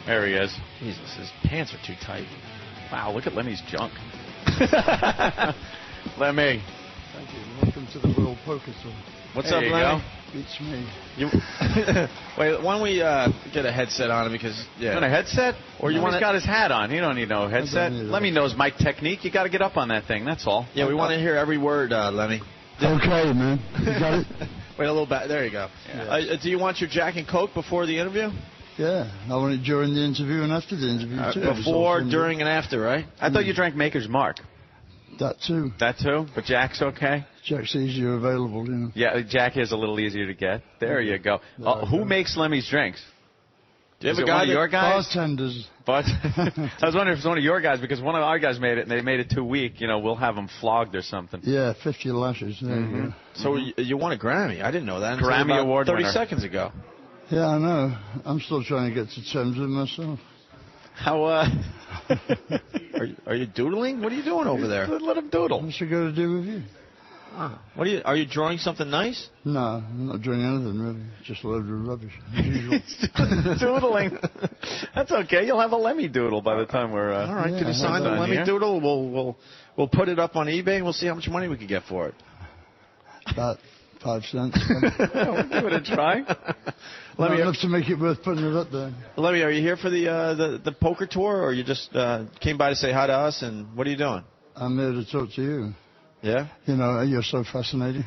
There he is. Jesus, his pants are too tight. Wow, look at Lemmy's junk. Lemmy. Thank you. Welcome to the World Poker Tour. What's there up, you Lemmy? It's me. Wait, why don't we get a headset on him because You want a headset? Or you want He's got his hat on. You don't need no headset. Lemmy knows mic technique. You got to get up on that thing. That's all. Yeah, we want to hear every word, Lemmy. Okay, man. You got it? Wait a little bit. There you go. Yeah. Do you want your Jack and Coke before the interview? Yeah. I want it during the interview and after the interview, too. Before, during, and after, right? I thought you drank Maker's Mark. That, too. That too? But Jack's okay? Jack's easier available, you know. Yeah, Jack is a little easier to get. There you go. Who makes Lemmy's drinks? Do you have Is a it guy one of your guys? Bartenders. But I was wondering if it's one of your guys, because one of our guys made it, and they made it too weak. You know, we'll have them flogged or something. Yeah, 50 lashes. There you go. So you won a Grammy. I didn't know that until Grammy about Award 30 winner. seconds ago. Yeah, I know. I'm still trying to get to terms with myself. How, Are you doodling? What are you doing over there? Let him doodle. What's it got to do with you? Are you drawing something nice? No, I'm not doing anything, really. Just a load of rubbish, as usual. Doodling. That's okay. You'll have a Lemmy doodle by the time we're. All right, Yeah, can you sign the done Lemmy here. doodle? We'll put it up on eBay and we'll see how much money we can get for it. About 5 cents. We'll give it a try. Not enough to make it worth putting it up there. Lemmy, are you here for the poker tour, or you just came by to say hi to us? And what are you doing? I'm here to talk to you. Yeah. You know, you're so fascinating.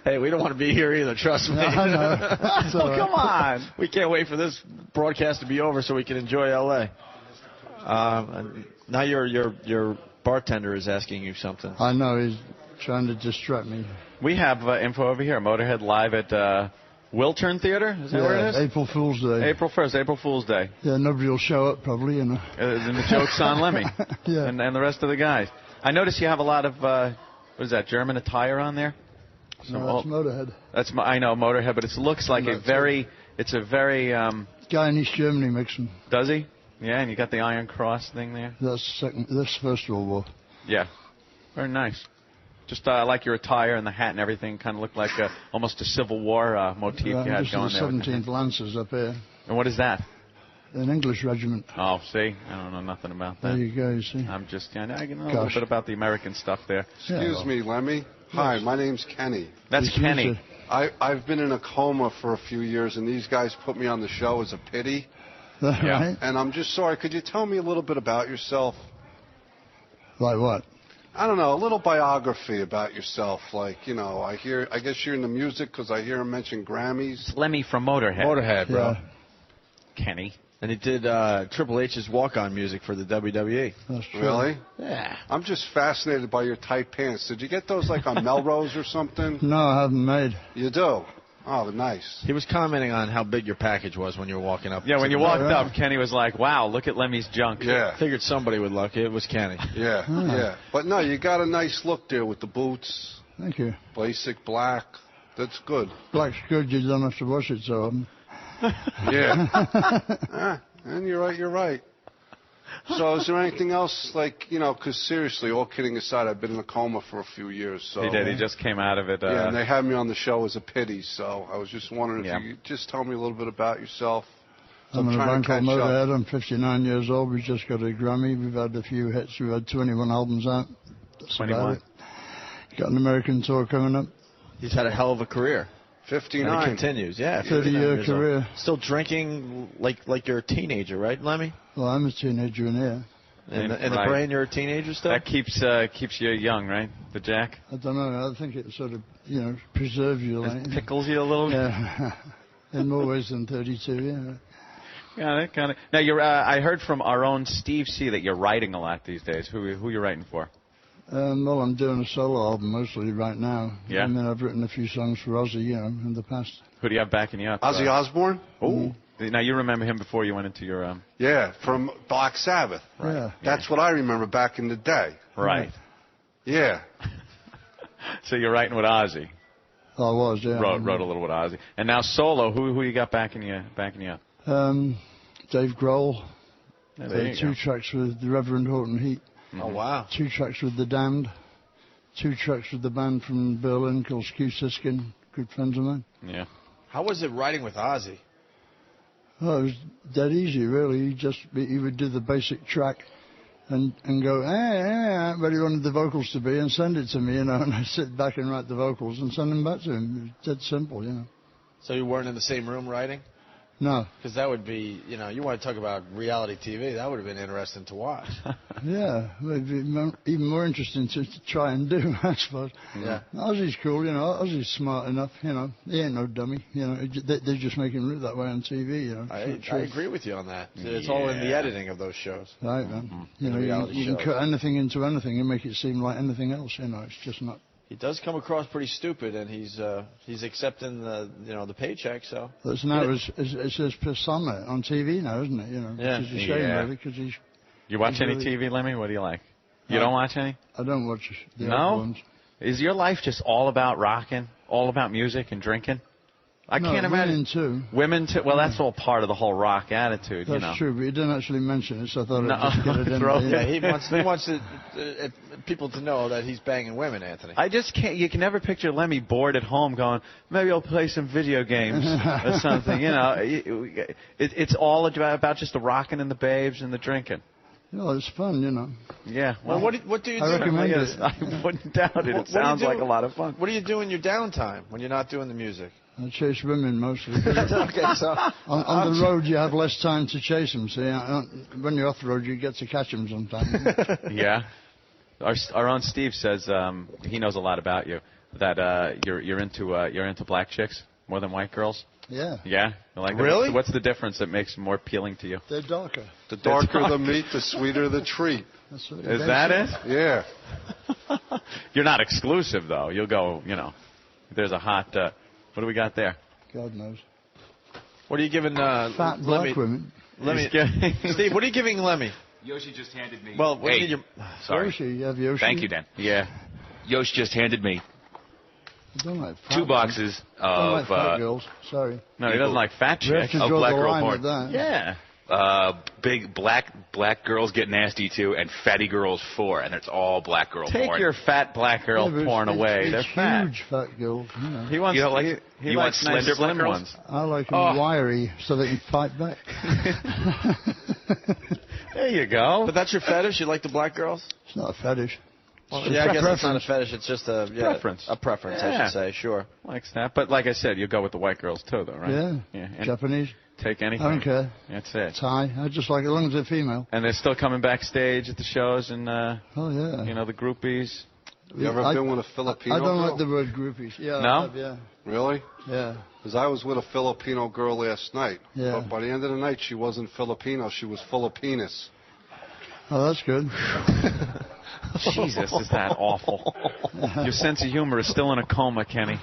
Hey, we don't want to be here either. Trust me. I know. It's all right. Come on. We can't wait for this broadcast to be over so we can enjoy L.A. Now your bartender is asking you something. I know, he's trying to distract me. We have info over here. Motorhead live at Wiltern Theater. Is that where it is? April Fool's Day. April 1st, April Fool's Day. Yeah, nobody will show up probably, you know. And the joke's on Lemmy Yeah. and the rest of the guys. I notice you have a lot of, what is that, German attire on there? No, that's Motorhead. I know, Motorhead, but it looks like it's a very, Guy in East Germany makes them. does he? Yeah, and you got the Iron Cross thing there. That's First World War. Yeah, very nice. Just like your attire and the hat and everything kind of looked like almost a Civil War motif you had This going is there. the 17th Lancers up here. And what is that? An English regiment. Oh, see? I don't know nothing about that. There you go, you see. I'm just, I know a little bit about the American stuff there. Excuse me, Lemmy. Hi, my name's Kenny. That's Kenny. I've been in a coma for a few years, and these guys put me on the show as a pity. Right? And I'm just sorry. Could you tell me a little bit about yourself? Like what? I don't know, a little biography about yourself. Like, you know, I guess you're into music because I hear him mention Grammys. Lemmy from Motorhead. Motorhead, bro. Yeah, Kenny. And he did Triple H's walk-on music for the WWE. that's true. Really? Yeah. I'm just fascinated by your tight pants. Did you get those like on Melrose or something? No, I haven't made. You do? Oh, nice. He was commenting on how big your package was when you were walking up. Yeah, when you to walked right. up, Kenny was like, wow, look at Lemmy's junk. Yeah. Figured somebody would look. It was Kenny. Yeah, yeah. But no, you got a nice look there with the boots. Thank you. Basic black. That's good. Black's good, you don't have to wash it so often. Yeah. And you're right. So is there anything else, like, you know, because seriously, all kidding aside, I've been in a coma for a few years. So He did. He just came out of it. yeah, and they had me on the show as a pity, so I was just wondering Yeah. if you could just tell me a little bit about yourself. I'm in a trying band to called catch up. Motorhead. I'm 59 years old. We just got a Grammy. We've had a few hits. We've had 21 albums out. That's 21. about it. Got an American tour coming up. He's had a hell of a career. 59. And it continues. Yeah. 30-year 59 career. old. Still drinking like you're a teenager, right, Lemmy? Well, I'm a teenager in here. In the Right. brain, you're a teenager still? That keeps you young, right? The Jack? I don't know. I think it sort of, you know, preserves you. Like, It tickles you a little bit? yeah. In more ways than 32, yeah. Got it. Now, you're, I heard from our own Steve C. that you're writing a lot these days. Who are you writing for? Well, I'm doing a solo album mostly right now. Yeah. I mean, I've written a few songs for Ozzy, you know, in the past. Who do you have backing you up? Ozzy Osbourne? Oh. Now, you remember him before you went into your... Yeah, from Black Sabbath. Right. Yeah. That's what I remember back in the day. Right. Yeah. So you're writing with Ozzy. I was, yeah. Wrote a little with Ozzy. And now solo, who you got backing you up? Dave Grohl. Yeah, there you 2 go. tracks with the Reverend Horton Heat. Oh, wow. 2 tracks with The Damned. 2 tracks with the band from Berlin called Skew Siskin, good friends of mine. Yeah. How was it writing with Ozzy? Oh, it was dead easy, really. He would do the basic track and go, where he wanted the vocals to be and send it to me, and I'd sit back and write the vocals and send them back to him. It was dead simple, So you weren't in the same room writing? No. Because that would be, you want to talk about reality TV, that would have been interesting to watch. Yeah, it would be even more interesting to try and do, I suppose. Yeah. Ozzy's cool, Ozzy's smart enough, he ain't no dummy, they just make him look that way on TV, I agree with you on that. It's all in the editing of those shows. Right, man. Mm-hmm. You can cut anything into anything and make it seem like anything else, it's just not. He does come across pretty stupid, and he's accepting the paycheck. So that's now it's his persona on TV now, isn't it? Yeah. Which is a shame, really, because he's. You watch any TV, Lemmy? What do you like? You don't watch any? I don't watch the No? other ones. Is your life just all about rocking, all about music and drinking? I can't imagine. Women too. Women too. Well, that's all part of the whole rock attitude. That's true, but he didn't actually mention it, so I thought I'd just get it in there. Yeah, he wants people to know that he's banging women, Anthony. I just can't. You can never picture Lemmy bored at home going, maybe I'll play some video games or something. It's all about just the rocking and the babes and the drinking. It's fun, Yeah. Well, what do you do? I recommend it. I wouldn't doubt it. It sounds like a lot of fun. What do you do in your downtime when you're not doing the music? I chase women mostly. Okay, so on the road you have less time to chase them. See, when you're off the road you get to catch them sometimes. Yeah. Our own Steve says he knows a lot about you. That you're into black chicks more than white girls. Yeah. Yeah. Really? What's the difference that makes them more appealing to you? They're darker. The darker the meat, the sweeter the treat. That's what Is that it? Yeah. You're not exclusive though. You'll go. There's a hot. What do we got there? God knows. What are you giving Fat black women. Lemmy? Steve, what are you giving Lemmy? Yoshi just handed me. Well, Sorry. Yoshi, you have Yoshi. Thank you, Dan. Yeah. Yoshi just handed me I don't like fat 2 boxes I don't of like fat girls. Sorry. No, he doesn't like fat We have chicks. to Oh, draw black the girl line porn. at that. Yeah. big black girls get nasty too, and fatty girls 4, and it's all black girl Take porn. your fat black girl Yeah, but porn it's away. They're fat. huge fat girls. He wants. You don't like- he you likes want nice slender black slim girls? ones. I like them wiry so they can fight back. There you go. But that's your fetish? You like the black girls? It's not a fetish. Well, It's yeah, a I guess it's not a preference. fetish. It's just a Preference. A preference, I Yeah. should say. Sure. Likes that, but like I said, you go with the white girls too, though, right? Yeah. And Japanese. take anything. I don't care. That's it. Thai. I just like it as long as they're female. And they're still coming backstage at the shows, and Oh, yeah. the groupies. You ever been with a Filipino I don't girl? like the word groupies. Yeah. No? I have, yeah. Really? Yeah. Because I was with a Filipino girl last night. Yeah. But by the end of the night, she wasn't Filipino. She was full of penis. Oh, that's good. Jesus, is that awful? Your sense of humor is still in a coma, Kenny.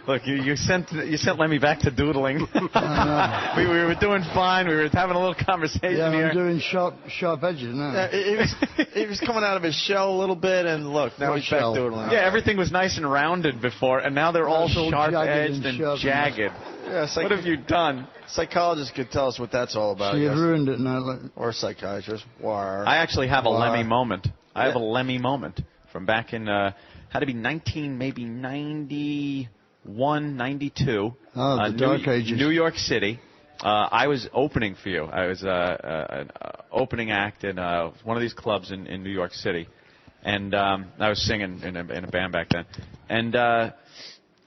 Look, you sent Lemmy back to doodling. we were doing fine. We were having a little conversation Yeah, here. I'm doing sharp edges now. He was coming out of his shell a little bit, and look, now What he's back shell? doodling. Yeah, everything was nice and rounded before, and now they're all It's all sharp-edged jagged and and sharp and- jagged. Yeah, What have you done? Psychologists could tell us what that's all about. So I you've guess. ruined it now. Like, Or psychiatrists. War. I actually have a Wow. Lemmy moment. I have a Yeah. Lemmy moment from back in, had to be 91, 92. Oh, the dark ages. New York City. I was opening for you. I was an opening act in one of these clubs in New York City. And I was singing in a band back then. And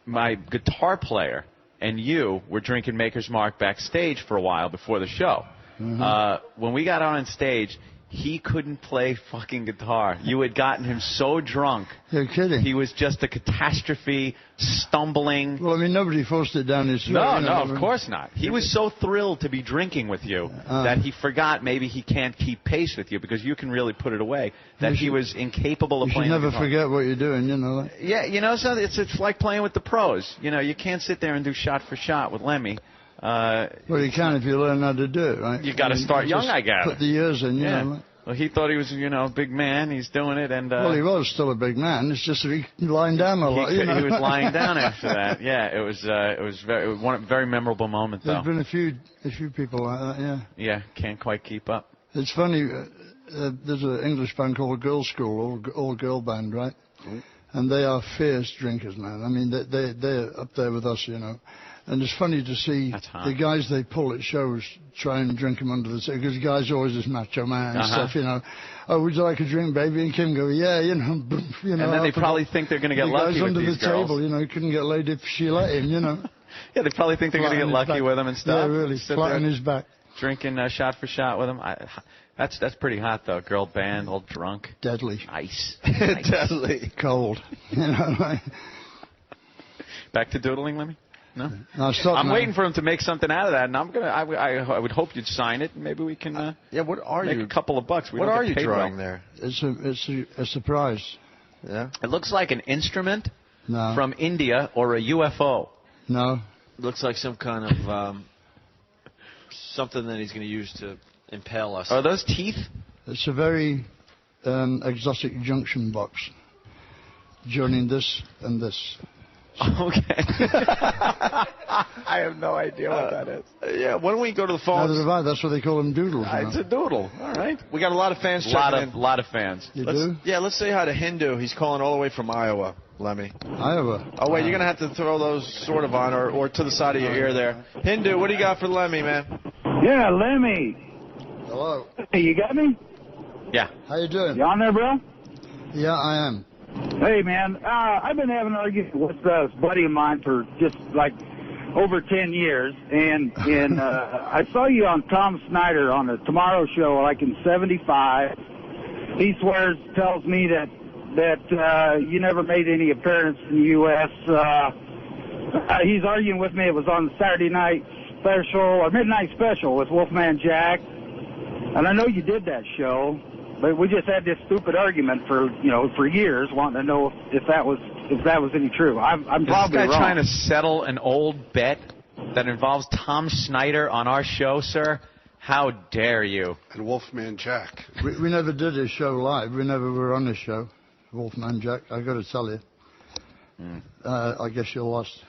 my guitar player and you were drinking Maker's Mark backstage for a while before the show. When we got on stage, he couldn't play fucking guitar. You had gotten him so drunk. you're kidding. He was just a catastrophe, stumbling. Well, I mean, nobody forced it down his throat. No, you know, no, I of mean, course not. He was so thrilled to be drinking with you that he forgot maybe he can't keep pace with you because you can really put it away, that he was incapable of You should playing the never guitar. forget what you're doing, you know. Yeah, so it's like playing with the pros. You can't sit there and do shot for shot with Lemmy. Well, you can if you learn how to do it, right? You gotta start young, just I gather. Put the years in, you Yeah. know. Well, he thought he was, a big man. He's doing it, and Well, he was still a big man. It's just that he lying down a lot. he you know? was lying down after that. Yeah, it was one very memorable moment, though. There's been a few people like that, yeah. Yeah, can't quite keep up. It's funny. There's an English band called Girls School, all girl band, right? And they are fierce drinkers, man. I mean, they're up there with us, you know. And it's funny to see the guys they pull at shows try and drink them under the table, because the guy's always this macho man and stuff, you know. Oh, would you like a drink, baby? And Kim go, yeah, you know. And then they probably think they're going to get lucky with these girls. The guy's under the table, you know, he couldn't get laid if she let him, you know. Yeah, they probably think they're going to get lucky with him and stuff. Yeah, really, flat on his back. Drinking shot for shot with him. That's pretty hot, though. Girl band, all drunk. Deadly. Ice. Deadly. Cold. You know, like. Back to doodling, Lemmy? No? I'm waiting for him to make something out of that, and I would hope you'd sign it, and maybe we can what are make you? a couple of bucks. What are you drawing there? It's a surprise. Yeah. It looks like an instrument No. from India or a UFO. No. It looks like some kind of something that he's going to use to impale us. Are those teeth? It's a very exotic junction box joining this and this. Okay. I have no idea what that is. Yeah, why don't we go to the phones? Neither have I. That's what they call them, doodles. It's a doodle. All right. We got a lot of fans checking in. A lot of fans. You do? Yeah, let's say hi to Hindu. He's calling all the way from Iowa, Lemmy. Iowa. Oh, wait, you're going to have to throw those sort of on or to the side of your ear there. Hindu, what do you got for Lemmy, man? Yeah, Lemmy. Hello. Hey, you got me? Yeah. How you doing? You on there, bro? Yeah, I am. Hey, man, I've been having an argument with a buddy of mine for just like over 10 years, and I saw you on Tom Snyder on the Tomorrow Show like in '75. He tells me that you never made any appearance in the U.S. He's arguing with me. It was on the Saturday night special or midnight special with Wolfman Jack, and I know you did that show. But we just had this stupid argument for years, wanting to know if that was any true. I'm probably wrong. Is this guy trying to settle an old bet that involves Tom Snyder on our show, sir? How dare you? And Wolfman Jack. We never did his show live. We never were on his show, Wolfman Jack. I got to tell you. I guess you're lost.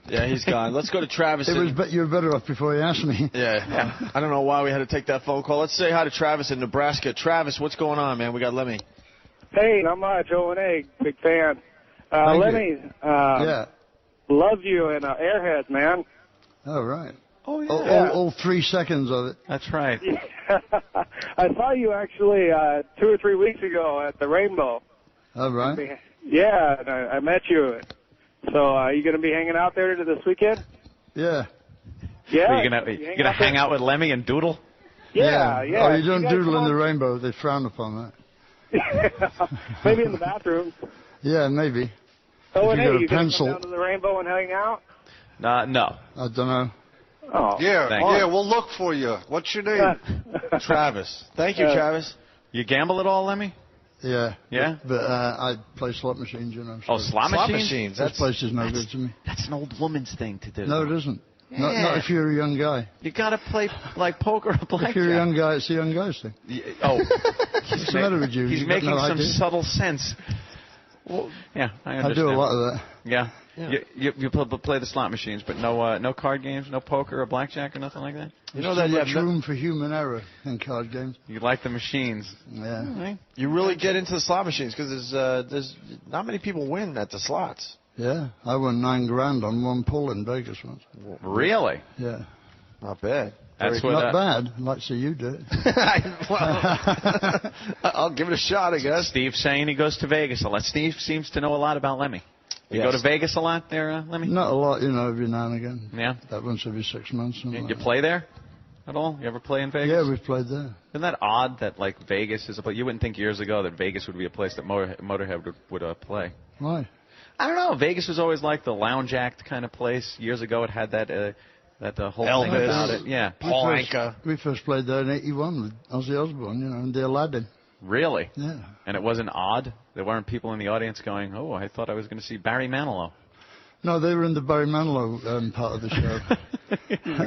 Yeah, he's gone. Let's go to Travis. You were better off before you asked me. Yeah. I don't know why we had to take that phone call. Let's say hi to Travis in Nebraska. Travis, what's going on, man? We got Lemmy. Hey, not much. O&A, big fan. Lemmy, love you and Airheads, man. Oh, right. Oh, yeah. All 3 seconds of it. That's right. I saw you actually 2 or 3 weeks ago at the Rainbow. Oh, right. Yeah, and I met you. So are you going to be hanging out there this weekend? Yeah. Yeah. Are you gonna hang out with Lemmy and doodle? Yeah. Oh, you don't doodle in the Rainbow. They frown upon that. Maybe in the bathroom. Yeah, maybe. Oh, and hey, you going to come down to the Rainbow and hang out? No. I don't know. Oh. Yeah, we'll look for you. What's your name? Travis. Thank you, Travis. You gamble at all, Lemmy? Yeah. Yeah? But I play slot machines, you know. So slot machines? This place is no good to me. That's an old woman's thing to do. No, it isn't. Yeah. Not if you're a young guy. You got to play like poker or blackjack. If you're a young guy, it's a young guy's thing. What's the matter with you? He's making some subtle sense. Well, yeah, I understand. I do a lot of that. Yeah. You play the slot machines, but no card games, no poker or blackjack or nothing like that? You know that you have room for human error in card games. You like the machines. Yeah. Right. You really get into the slot machines because there's not many people win at the slots. Yeah. I won $9,000 on one pull in Vegas once. Really? Yeah. Not bad. That's not bad. I'd like to see you do it. I'll give it a shot, I guess. Steve's saying he goes to Vegas a lot. Steve seems to know a lot about Lemmy. You go to Vegas a lot there, Lemmy? Not a lot, every now and again. Yeah? That once every 6 months. You play there at all? You ever play in Vegas? Yeah, we've played there. Isn't that odd that, Vegas is a place? You wouldn't think years ago that Vegas would be a place that Motorhead would play. Why? I don't know. Vegas was always like the lounge act kind of place. Years ago it had that whole Elvis. thing about it. Yeah. Paul Anka. We first played there in '81 with Ozzy Osbourne, and the Aladdin. Really? Yeah. And it wasn't odd? There weren't people in the audience going, oh, I thought I was going to see Barry Manilow. No, they were in the Barry Manilow part of the show.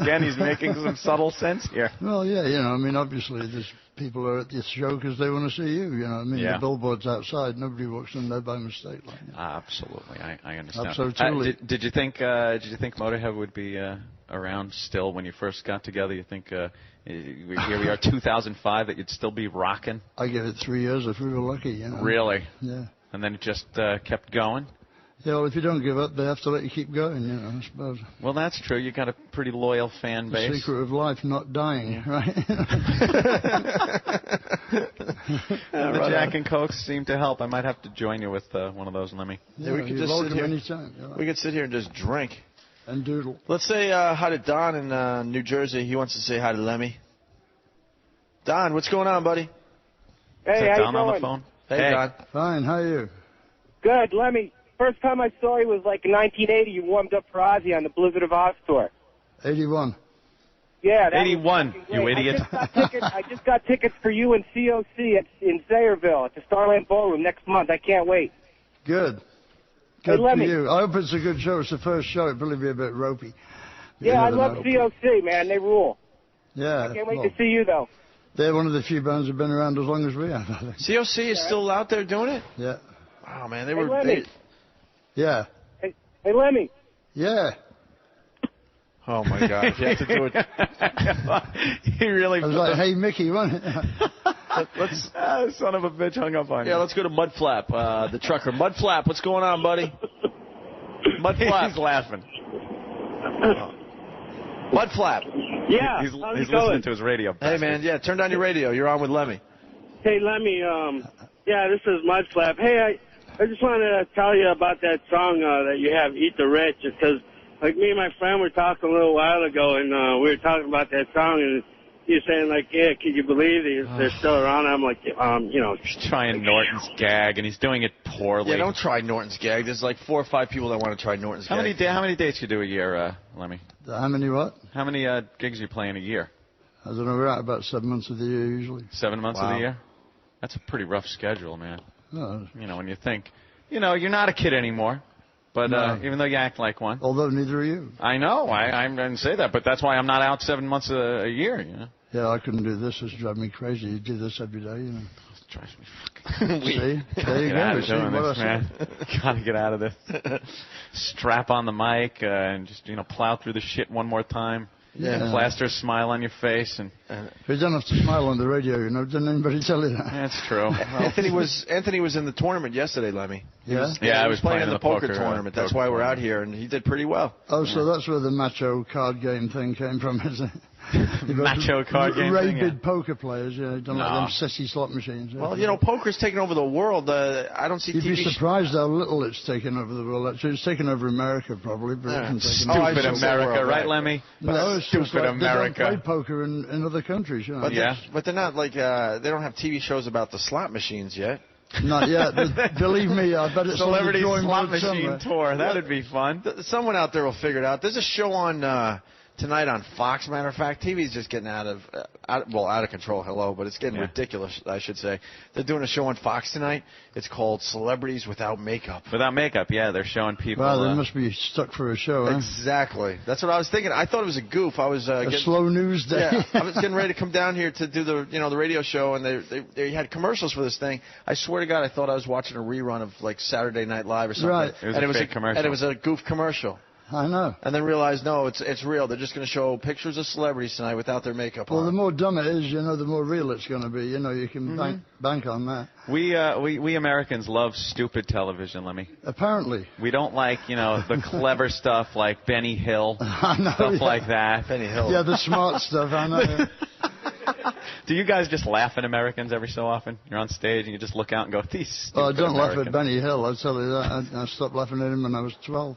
Again, he's making some subtle sense here. Well, yeah, obviously there's people are at this show because they want to see you, The billboard's outside. Nobody walks in there by mistake like that. Absolutely. I understand. Absolutely. Did you think Motorhead would be around still when you first got together? You think here we are 2005 that you'd still be rocking? I give it 3 years if we were lucky, Really? Yeah. And then it just kept going? Yeah, well, if you don't give up, they have to let you keep going, you know, I suppose. Well, that's true. You got a pretty loyal fan base. The secret of life, not dying, right? The Jack and Coke seem to help. I might have to join you with one of those, Lemmy. Yeah, we could just sit here. Anytime, We could sit here and just drink. And doodle. Let's say hi to Don in New Jersey. He wants to say hi to Lemmy. Don, what's going on, buddy? Hey, how you Don on the doing? phone? Hey, Don. Fine, how are you? Good, Lemmy. First time I saw you was like in 1980. You warmed up for Ozzy on the Blizzard of Oz tour. 81. Yeah, that 81, was you great. idiot. I just got tickets for you and COC in Sayreville at the Starland Ballroom next month. I can't wait. Good. Hey, Good for Lemmy. you. I hope it's a good show. It's the first show. It'll probably be a bit ropey. Yeah, I love COC, man. They rule. Yeah. I can't wait to see you, though. They're one of the few bands that have been around as long as we have, I think. COC is still out there doing it? Yeah. Wow, man. They Hey, were. Lemmy. Yeah. Hey, Lemmy. Yeah. Oh, my God. You have to do it. He really... I was like, hey, Mickey, wasn't it? Let's. Son of a bitch hung up on you. Yeah, let's go to Mudflap, the trucker. Mudflap, what's going on, buddy? Mudflap. He's laughing. Mudflap. Yeah, He's how's it listening going? to his radio. Hey, man. Yeah, turn down your radio. You're on with Lemmy. Hey, Lemmy, yeah, this is Mudflap. Hey, I just wanted to tell you about that song that you have, Eat the Rich, because, like, me and my friend were talking a little while ago, and we were talking about that song, and you're saying, like, yeah, can you believe they're still around? I'm like, you know. He's trying Norton's gag, and he's doing it poorly. Yeah, don't try Norton's gag. There's like 4 or 5 people that want to try Norton's How gag. many dates you do a year, Lemmy? How many what? How many gigs you play in a year? I don't know, we're out about 7 months of the year usually. 7 months of Wow. the year? That's a pretty rough schedule, man. No. You know, when you think, you know, you're not a kid anymore, but No. even though you act like one. Although neither are you. I know, I didn't say that, but that's why I'm not out 7 months a year, you know. Yeah, I couldn't do this. It's driving me crazy. You do this every day, you know. It drives me fucking... See? There you Get out go. of See doing what I this, man. Gotta get out of this. Strap on the mic and just, you know, plow through the shit one more time. Yeah. Plaster a smile on your face, and You don't have to smile on the radio, you know. Didn't anybody tell you that? that's true. Anthony was in the tournament yesterday, Lemmy. Yeah? Yeah, I he was playing in playing the poker poker tournament. That's poker why we're out tournament. here, and he did pretty well. Oh, so that's where the macho card game thing came from, is it? Macho card game thing, Rabid yeah. poker players, yeah. Don't like No. them sissy slot machines. Yeah. Well, you know, poker's taken over the world. I don't see You'd TV. be surprised how little it's taken over the world. Actually, it's taken over America, probably. But Yeah. it hasn't taken Stupid Oh, I see. America, World, right, right. Lemmy? No, it's just Stupid like America. They don't play poker in other countries, you know. But Yeah. but they're not like they don't have TV shows about the slot machines yet. Not yet. But believe me, I bet it's Celebrity on the drawing slot board machine somewhere. tour. That'd be fun. Someone out there will figure it out. There's a show on tonight on Fox. Matter of fact, TV's just getting out of control. Hello, but it's getting ridiculous, I should say. They're doing a show on Fox tonight. It's called Celebrities Without Makeup. Without makeup, yeah, they're showing people. Well, they must be stuck for a show, huh? Exactly. That's what I was thinking. I thought it was a goof. I was A slow news day. Yeah, I was getting ready to come down here to do the radio show, and they had commercials for this thing. I swear to God, I thought I was watching a rerun of like Saturday Night Live or something. Right. It was and a fake commercial. And it was a goof commercial. I know. And then realized, no, it's real. They're just going to show pictures of celebrities tonight without their makeup Well, on. the more dumb it is, you know, the more real it's going to be. You know, you can bank on that. We Americans love stupid television, Lemmy. Apparently. We don't like, you know, the clever stuff like Benny Hill, I know. stuff yeah. like that. Benny Hill. Yeah, the smart stuff, I know. Do you guys just laugh at Americans every so often? You're on stage and you just look out and go, these stupid Oh, I don't laugh Americans. at Benny Hill, I'll tell you that. I stopped laughing at him when I was 12.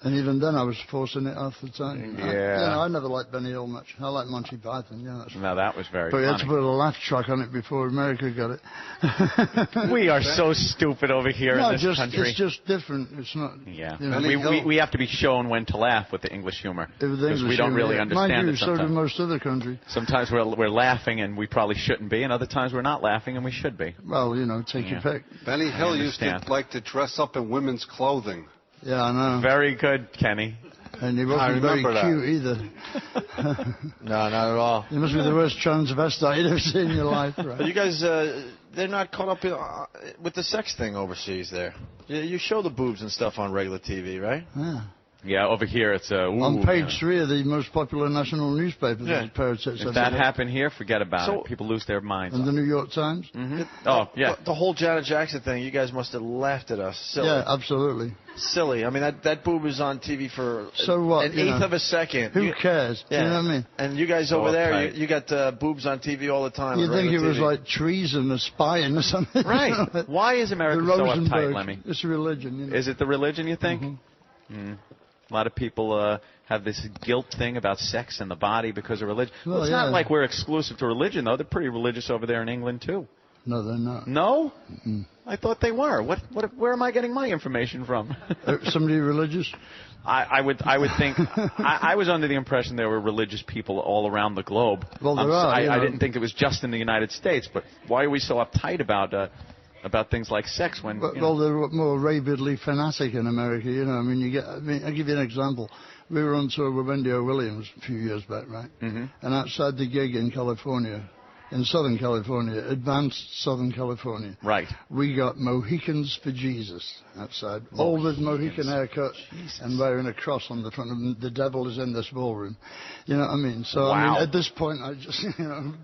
And even then I was forcing it half the time. Yeah. I never liked Benny Hill much. I like Monty Python, yeah. That's No, that was very But you had to funny. put a laugh track on it before America got it. We are so stupid over here no, in this country. it's just different. It's not. Yeah, You know, we have to be shown when to laugh with the English humor because we don't really understand Mind you, it so do sometimes. most other countries. Sometimes we're laughing and we probably shouldn't be, and other times we're not laughing and we should be. Well, you know, take your pick. Benny Hill used to understand. like to dress up in women's clothing. Yeah, I know. Very good, Kenny. And he wasn't very remember that. cute either. No, not at all. He must be the worst transvestite you've ever seen in your life. But Right? you guys, they're not caught up with the sex thing overseas there. You show the boobs and stuff on regular TV, right? Yeah. Yeah, over here it's on page 3 of the most popular national newspapers. Yeah. If that happened here, forget about it. People lose their minds. And the New York Times. The whole Janet Jackson thing, you guys must have laughed at us. Silly. Yeah, absolutely. Silly. I mean, that boob is on TV for so what, an eighth of a second. Who cares? Yeah. You know what I mean? And you guys over there, you got boobs on TV all the time. You think it was like treason or spying or something? Right. Why is America so uptight, Lemmy? It's religion. You know? Is it the religion, you think? Mm-hmm. A lot of people have this guilt thing about sex and the body because of religion. Well, it's not like we're exclusive to religion, though. They're pretty religious over there in England, too. No, they're not. No? Mm-mm. I thought they were. Where am I getting my information from? Somebody religious? I would think. I was under the impression there were religious people all around the globe. Well, there are. I didn't think it was just in the United States. But why are we so uptight about things like sex when? Well, they're more rabidly fanatic in America. You know, I mean, I'll give you an example. We were on tour with Wendy O. Williams a few years back, right? Mm-hmm. And outside the gig in California, in Southern California, advanced Southern California. Right. We got Mohicans for Jesus outside. All with Mohican haircuts and wearing a cross on the front of them. The devil is in this ballroom. You know what I mean? So, I mean, at this point, I just,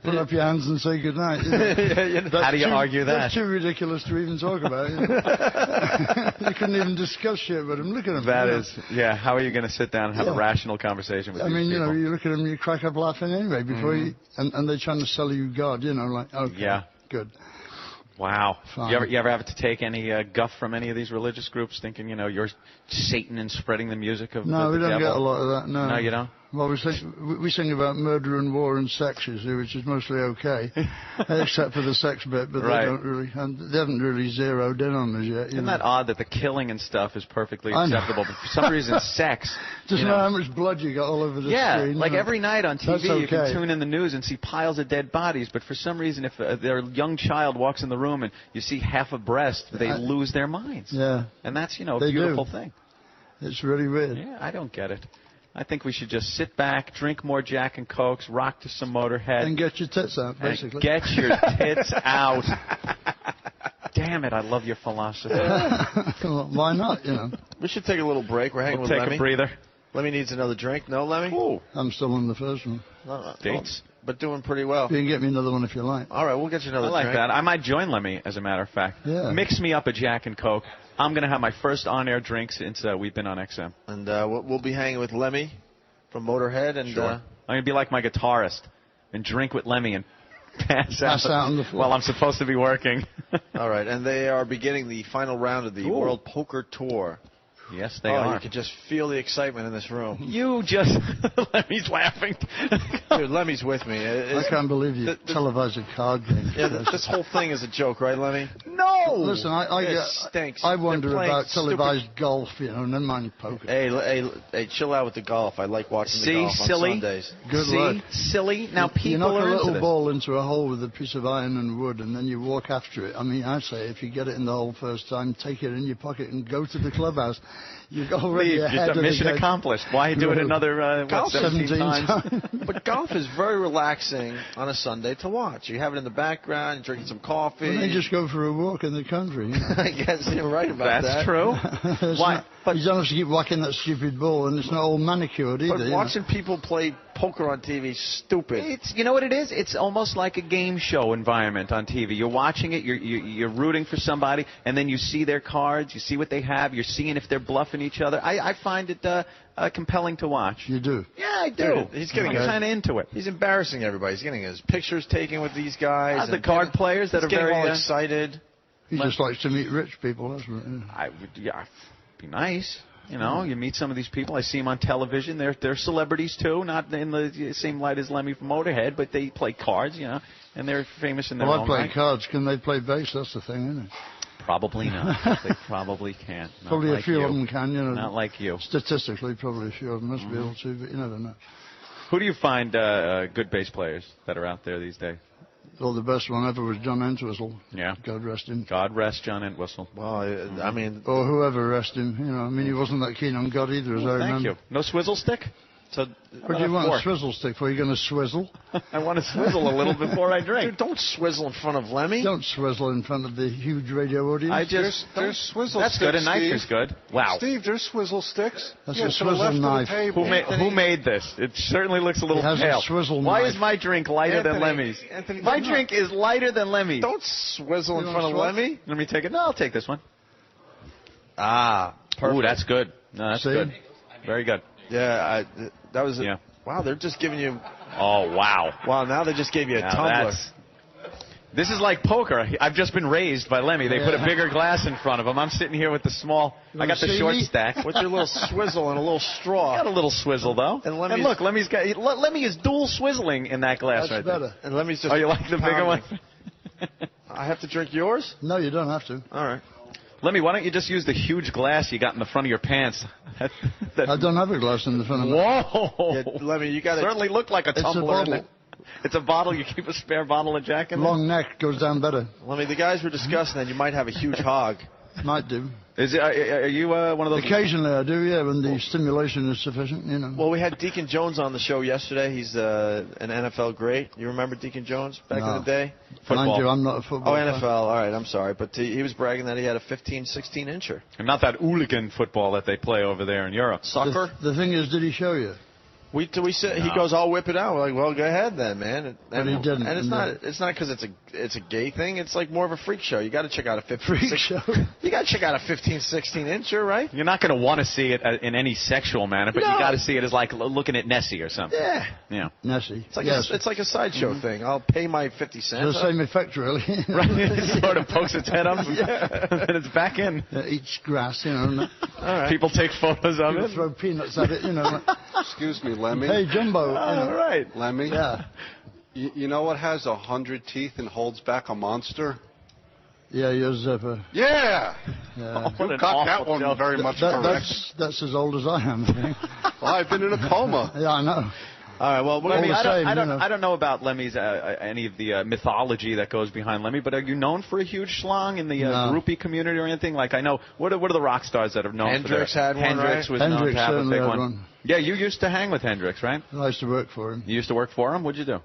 put up your hands and say goodnight. You know? How do you argue that? That's too ridiculous to even talk about. You know? You couldn't even discuss shit with them. Look at them. That is, how are you going to sit down and have a rational conversation with these people? You know, you look at them, you crack up laughing anyway before you, and they're trying to sell you God, you know, like, okay, good. Wow. You ever have to take any guff from any of these religious groups thinking, you're Satan and spreading the music of the devil? No, we don't get a lot of that, no. No, you don't? Well, we sing about murder and war and sex, you see, which is mostly okay, except for the sex bit, but they don't really, and they haven't really zeroed in on us yet. Isn't that odd that the killing and stuff is perfectly acceptable, but for some reason sex... Doesn't know how much blood you got all over the screen. Like every night on TV you can tune in the news and see piles of dead bodies, but for some reason if their young child walks in the room and you see half a breast, they lose their minds. Yeah. And that's, a beautiful thing. It's really weird. Yeah, I don't get it. I think we should just sit back, drink more Jack and Cokes, rock to some Motorhead. And get your tits out, basically. Get your tits out. Damn it, I love your philosophy. Well, why not, We should take a little break. We're hanging with Lemmy. Take a breather. Lemmy needs another drink. No, Lemmy? Ooh. I'm still on the first one. Dates. But doing pretty well. You can get me another one if you like. All right, we'll get you another drink. I like that. I might join Lemmy, as a matter of fact. Yeah. Mix me up a Jack and Coke. I'm going to have my first on-air drink since we've been on XM. And we'll be hanging with Lemmy from Motorhead. And I'm going to be like my guitarist and drink with Lemmy and pass out on the floor while I'm supposed to be working. All right, and they are beginning the final round of the World Poker Tour. Yes, they are. You can just feel the excitement in this room. Lemmy's laughing. Dude, Lemmy's with me. I can't believe you televised a card game. Yeah, this whole thing is a joke, right, Lemmy? No! Listen, I wonder about televised golf, never mind poker. Hey, chill out with the golf. I like watching the golf on Sundays. Good luck. Silly. Now people you knock are a little into ball into a hole with a piece of iron and wood, and then you walk after it. I mean, I say if you get it in the hole first time, take it in your pocket and go to the clubhouse. You've already ahead mission accomplished. Why do it another 17 times? But golf is very relaxing on a Sunday to watch. You have it in the background, you're drinking some coffee. Well, then just go for a walk in the country. I guess you're right about that. That's true. Why? But you don't have to keep whacking that stupid ball, and it's not all manicured either. But watching people play poker on TV is stupid. You know what it is? It's almost like a game show environment on TV. You're watching it, you're rooting for somebody, and then you see their cards, you see what they have, you're seeing if they're bluffing each other. I find it compelling to watch. You do? Yeah, I do. Dude, I'm kind of into it. He's embarrassing everybody. He's getting his pictures taken with these guys. The card players that are getting very all excited. He just likes to meet rich people. That's what. Be nice. You meet some of these people. I see them on television. They're celebrities too, not in the same light as Lemmy from Motorhead, but they play cards, and they're famous in their own right. Well, I play cards. Can they play bass? That's the thing, isn't it? Probably not. They probably can't. Probably like a few of them can, Not like you. Statistically, probably a few of them must be able to, but you never know. Who do you find good bass players that are out there these days? Well, the best one ever was John Entwistle. Yeah. God rest him. God rest John Entwistle. Well, or whoever rest him. He wasn't that keen on God either, as I remember. Thank you. No swizzle stick? So What do you want a swizzle stick for? Are you going to swizzle? I want to swizzle a little before I drink. Dude, don't swizzle in front of Lemmy. Don't swizzle in front of the huge radio audience. There's swizzle That's sticks. good. A knife Steve. is good. Wow. Steve, there's swizzle sticks. That's Yeah, a to the swizzle left of the knife. table. Who made this? It certainly looks a little It has pale. a swizzle Why knife. is my drink lighter than Anthony, Lemmy's? Anthony, My don't- drink is lighter than Lemmy's. Don't swizzle in You front of want Lemmy. Let me take it. No, I'll take this one. Ah, perfect. Ooh, that's good. No, that's See? good. Very good. Yeah, that was. Yeah. Wow, they're just giving you. Oh, wow. Wow, now they just gave you a Now tumbler. This is like poker. I've just been raised by Lemmy. They put a bigger glass in front of him. I'm sitting here with the small. I got the see short me? stack. With your little swizzle and a little straw. Got a little swizzle though. And Lemmy's- look, Lemmy is dual swizzling in that glass That's right there. better. And Lemmy's just. Oh, you like the bigger one? pounding. I have to drink yours? No, you don't have to. All right. Lemmy, why don't you just use the huge glass you got in the front of your pants? I don't have a glass in the front of me. Whoa! Yeah, Lemmy, you got to. Certainly looked like a It's a tumbler. in bottle. it. It's a bottle. You keep a spare bottle of Jack in there? Long neck goes down better. Lemmy, the guys were discussing that you might have a huge hog. Might do. Are you one of those? Occasionally I do, yeah, when the stimulation is sufficient, you know. Well, we had Deacon Jones on the show yesterday. He's an NFL great. You remember Deacon Jones back in the day? Mind you, I'm not a football Oh, fan. NFL. All right, I'm sorry. But he was bragging that he had a 15, 16-incher. And not that hooligan football that they play over there in Europe. Soccer? The thing is, did he show you? We said he goes, I'll whip it out. We're like, well, go ahead then, man. And, But he didn't. And it's not because it's a gay thing. It's like more of a freak show. You got to check out a 15, Freak show. You got to check out a 15, 16-incher, right? You're not going to want to see it in any sexual manner, but No. you got to see it as like looking at Nessie or something. Yeah. Yeah. Nessie. It's like yes. it's like a sideshow thing. I'll pay my 50 It's cents. the same effect, really. Right. It sort of pokes its head up, and it's back in. Eats grass, you know. And All right. People take photos of people it. throw peanuts at it, you know. Excuse me, Lemmy. Hey, Jumbo. You All know. right. Lemmy. Yeah. You know what has 100 teeth and holds back a monster? Yeah, your zipper. Yeah. Yeah. What You an got that awful one joke. very much correct. That's as old as I am. I think. Well, I've been in a coma. Yeah, I know. All right. Well, All the same, you know. I don't know about Lemmy's any of the mythology that goes behind Lemmy, but are you known for a huge schlong in the No. groupie community or anything? Like I know, what are the rock stars that are known Hendrix for their... had one, Hendrix right? was known Hendrix to have a certainly big had one. one. Yeah, you used to hang with Hendrix, right? I used to work for him. You used to work for him? What'd you do?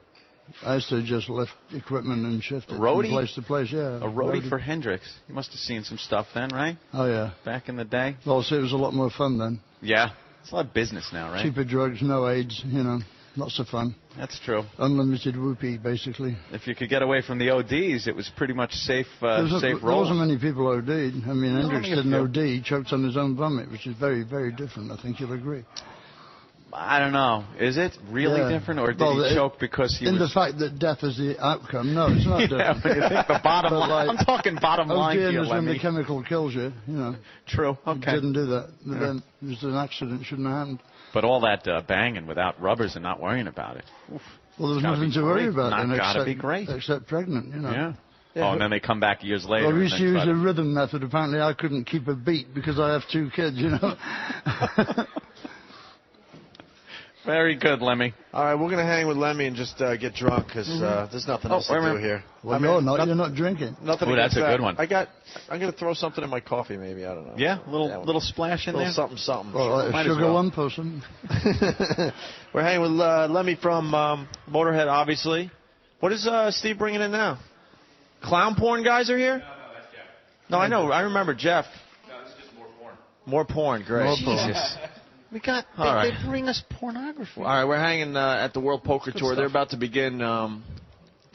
I used to just lift equipment and shift it Roadie? from place to place, yeah. A roadie for Hendrix. You must have seen some stuff then, right? Oh, yeah. Back in the day? Well, see, it was a lot more fun then. Yeah. It's a lot of business now, right? Cheaper drugs, no AIDS, you know. Lots of fun. That's true. Unlimited whoopee, basically. If you could get away from the ODs, it was pretty much safe There roll. wasn't many people OD'd. I mean, Hendrix only a didn't few. OD. He choked on his own vomit, which is very, very different. I think you'll agree. I don't know. Is it really Yeah. different, or did Well, he choke because he In was... the fact that death is the outcome, no, it's not yeah, different. when you think the bottom But line. like, I'm talking bottom line ODing here, is when the Lemmy. chemical kills you, you know. True. He Okay. didn't do that. But then it was an accident, shouldn't have happened. But all that banging without rubbers and not worrying about it. Oof. Well, there's Gotta nothing be to worry great. about Not then gotta be great. except pregnant, you know. Yeah. Yeah, Oh, and then they come back years later. Well, we and used to then use try the rhythm method. Apparently, I couldn't keep a beat because I have 2 kids, you know. Very good, Lemmy. All right, we're gonna hang with Lemmy and just get drunk because there's nothing else to wait a do minute. here. Well, I mean, you're not. You're not drinking. Nothing. Ooh, that's against a that. good one. I'm gonna throw something in my coffee, maybe. I don't know. Yeah, little splash in little there. something, something. Well, like Might a as sugar well. one person. We're hanging with Lemmy from Motorhead, obviously. What is Steve bringing in now? Clown porn guys are here? No, I know. I remember Jeff. No, this is just more porn. More porn, great. More porn. Jesus. We got. All right. They bring us pornography. All right, we're hanging at the World Poker Tour. stuff. They're about to begin. Well,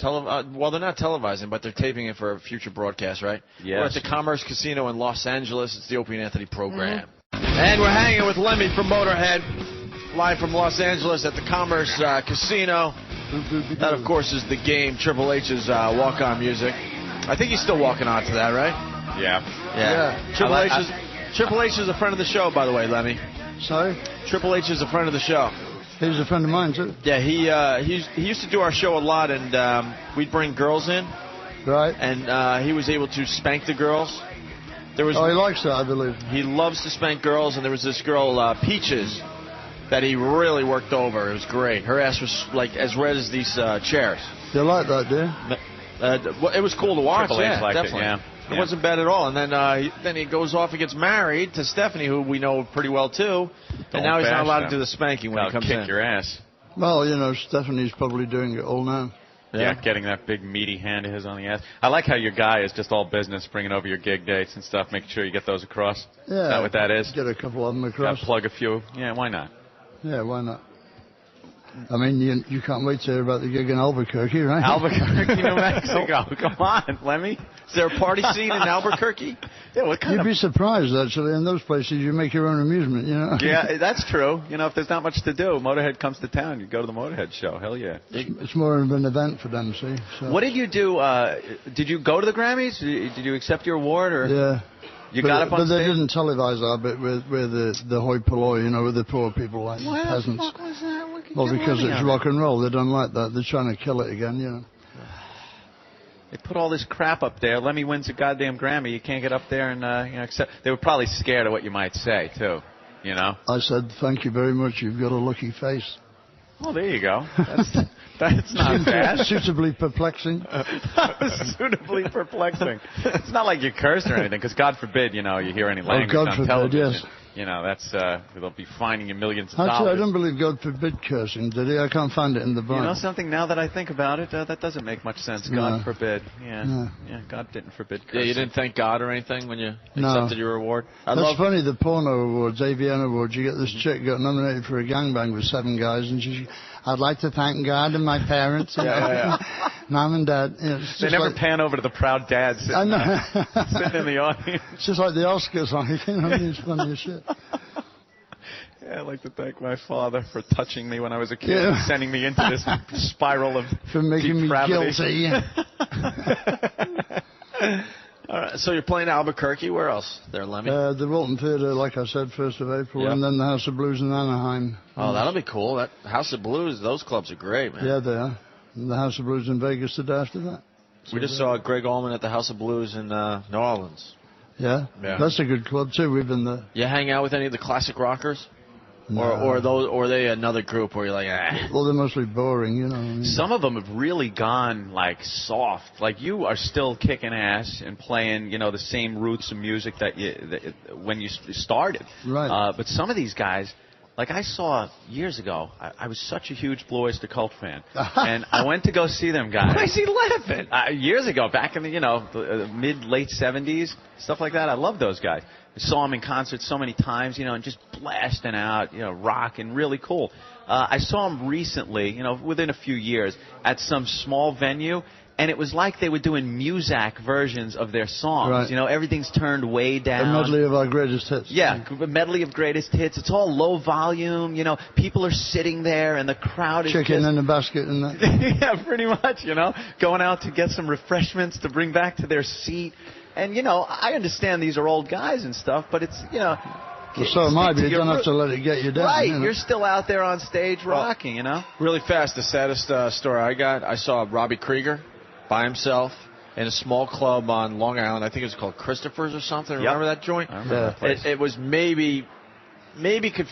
they're not televising, but they're taping it for a future broadcast, right? Yes. We're at the Commerce Casino in Los Angeles. It's the Opie and Anthony program. And we're hanging with Lemmy from Motorhead, live from Los Angeles at the Commerce Casino. That, of course, is the game, Triple H's walk-on music. I think he's still walking on to that, right? Yeah. Yeah. Triple H is a friend of the show, by the way, Lemmy. Sorry? Triple H is a friend of the show. He's a friend of mine, too. Yeah, he used to do our show a lot, and we'd bring girls in, Right? and he was able to spank the girls. There was Oh, he likes that, I believe. he loves to spank girls, and there was this girl, Peaches, that he really worked over. It was great. Her ass was like as red as these chairs. You like that, do you? Well, it was cool to watch. Triple H Yeah, liked definitely. it, yeah. It wasn't bad at all. And then he goes off and gets married to Stephanie, who we know pretty well, too. And now he's not allowed to do the spanking when he comes in. Kick your ass. Well, you know, Stephanie's probably doing it all now. Yeah, getting that big meaty hand of his on the ass. I like how your guy is just all business, bringing over your gig dates and stuff, making sure you get those across. Yeah. Is that what that is? Get a couple of them across. Plug a few. Yeah, why not? Yeah, why not? I mean, you can't wait to hear about the gig in Albuquerque, right? Albuquerque, New Mexico. Come on, Lemmy. Is there a party scene in Albuquerque? Yeah, what kind You'd be surprised, actually. In those places, you make your own amusement, you know? Yeah, that's true. You know, if there's not much to do, Motorhead comes to town, you go to the Motorhead show. Hell yeah. It's more of an event for them, see? So. What did you do? Did you go to the Grammys? Did you accept your award? Or? Yeah. You got up on But stage? they didn't televise our bit with the hoi polloi, you know, with the poor people like peasants. What the fuck was that? Well, because it's rock and roll. They don't like that. They're trying to kill it again, you know. They put all this crap up there. Lemmy wins a goddamn Grammy. You can't get up there and accept. They were probably scared of what you might say too. You know. I said, "Thank you very much. You've got a lucky face." Oh, there you go. That's not bad. Suitably perplexing. Suitably perplexing. It's not like you cursed or anything, because God forbid, you know, you hear any language God on forbid, television. yes. You know, that's they'll be fining you millions of Actually, dollars. I don't believe God forbid cursing, did he? I can't find it in the Bible. You know something, now that I think about it, that doesn't make much sense. God forbid. Yeah, God didn't forbid cursing. Yeah, you didn't thank God or anything when you No. accepted your award? That's funny, the porno awards, AVN awards, you get this chick got nominated for a gangbang with 7 guys, and she's, I'd like to thank God and my parents, and Mom and Dad. You know, they never pan over to the proud dad sitting, I know. sitting in the audience. It's just like the Oscars, like, you know, it's funny as shit. Yeah, I'd like to thank my father for touching me when I was a kid, and sending me into this spiral of for making depravity. me guilty. All right, so you're playing Albuquerque. Where else there, Lemmy? The Walton Theatre, like I said, 1st of April, and then the House of Blues in Anaheim. Oh, that'll be cool. That House of Blues, those clubs are great, man. Yeah, they are. And the House of Blues in Vegas the day after that. We just saw Greg Allman at the House of Blues in New Orleans. Yeah? That's a good club, too. We've been there. You hang out with any of the classic rockers? No. Or are they another group where you're like, ah? Well, they're mostly boring, you know. I mean. Some of them have really gone, like, soft. Like, you are still kicking ass and playing, you know, the same roots of music that when you started. Right. But some of these guys, like I saw years ago, I was such a huge Blue Oyster Cult fan. And I went to go see them guys. Why is he laughing? Years ago, back in the, the mid-late 70s, stuff like that. I love those guys. I saw them in concert so many times, and just blasting out, rock and really cool. I saw them recently, within a few years, at some small venue, and it was like they were doing Muzak versions of their songs. Right. Everything's turned way down. A medley of our greatest hits. Yeah, a medley of greatest hits. It's all low volume. People are sitting there, and the crowd is chicken in a basket and that. Yeah, pretty much. Going out to get some refreshments to bring back to their seat. And, I understand these are old guys and stuff, but it's, Well, so am I, but you don't have to let it get you down. Right, you're still out there on stage rocking, Really fast, the saddest story I saw Robbie Krieger by himself in a small club on Long Island. I think it was called Christopher's or something. Yep. Remember that joint? I remember that place. It was maybe could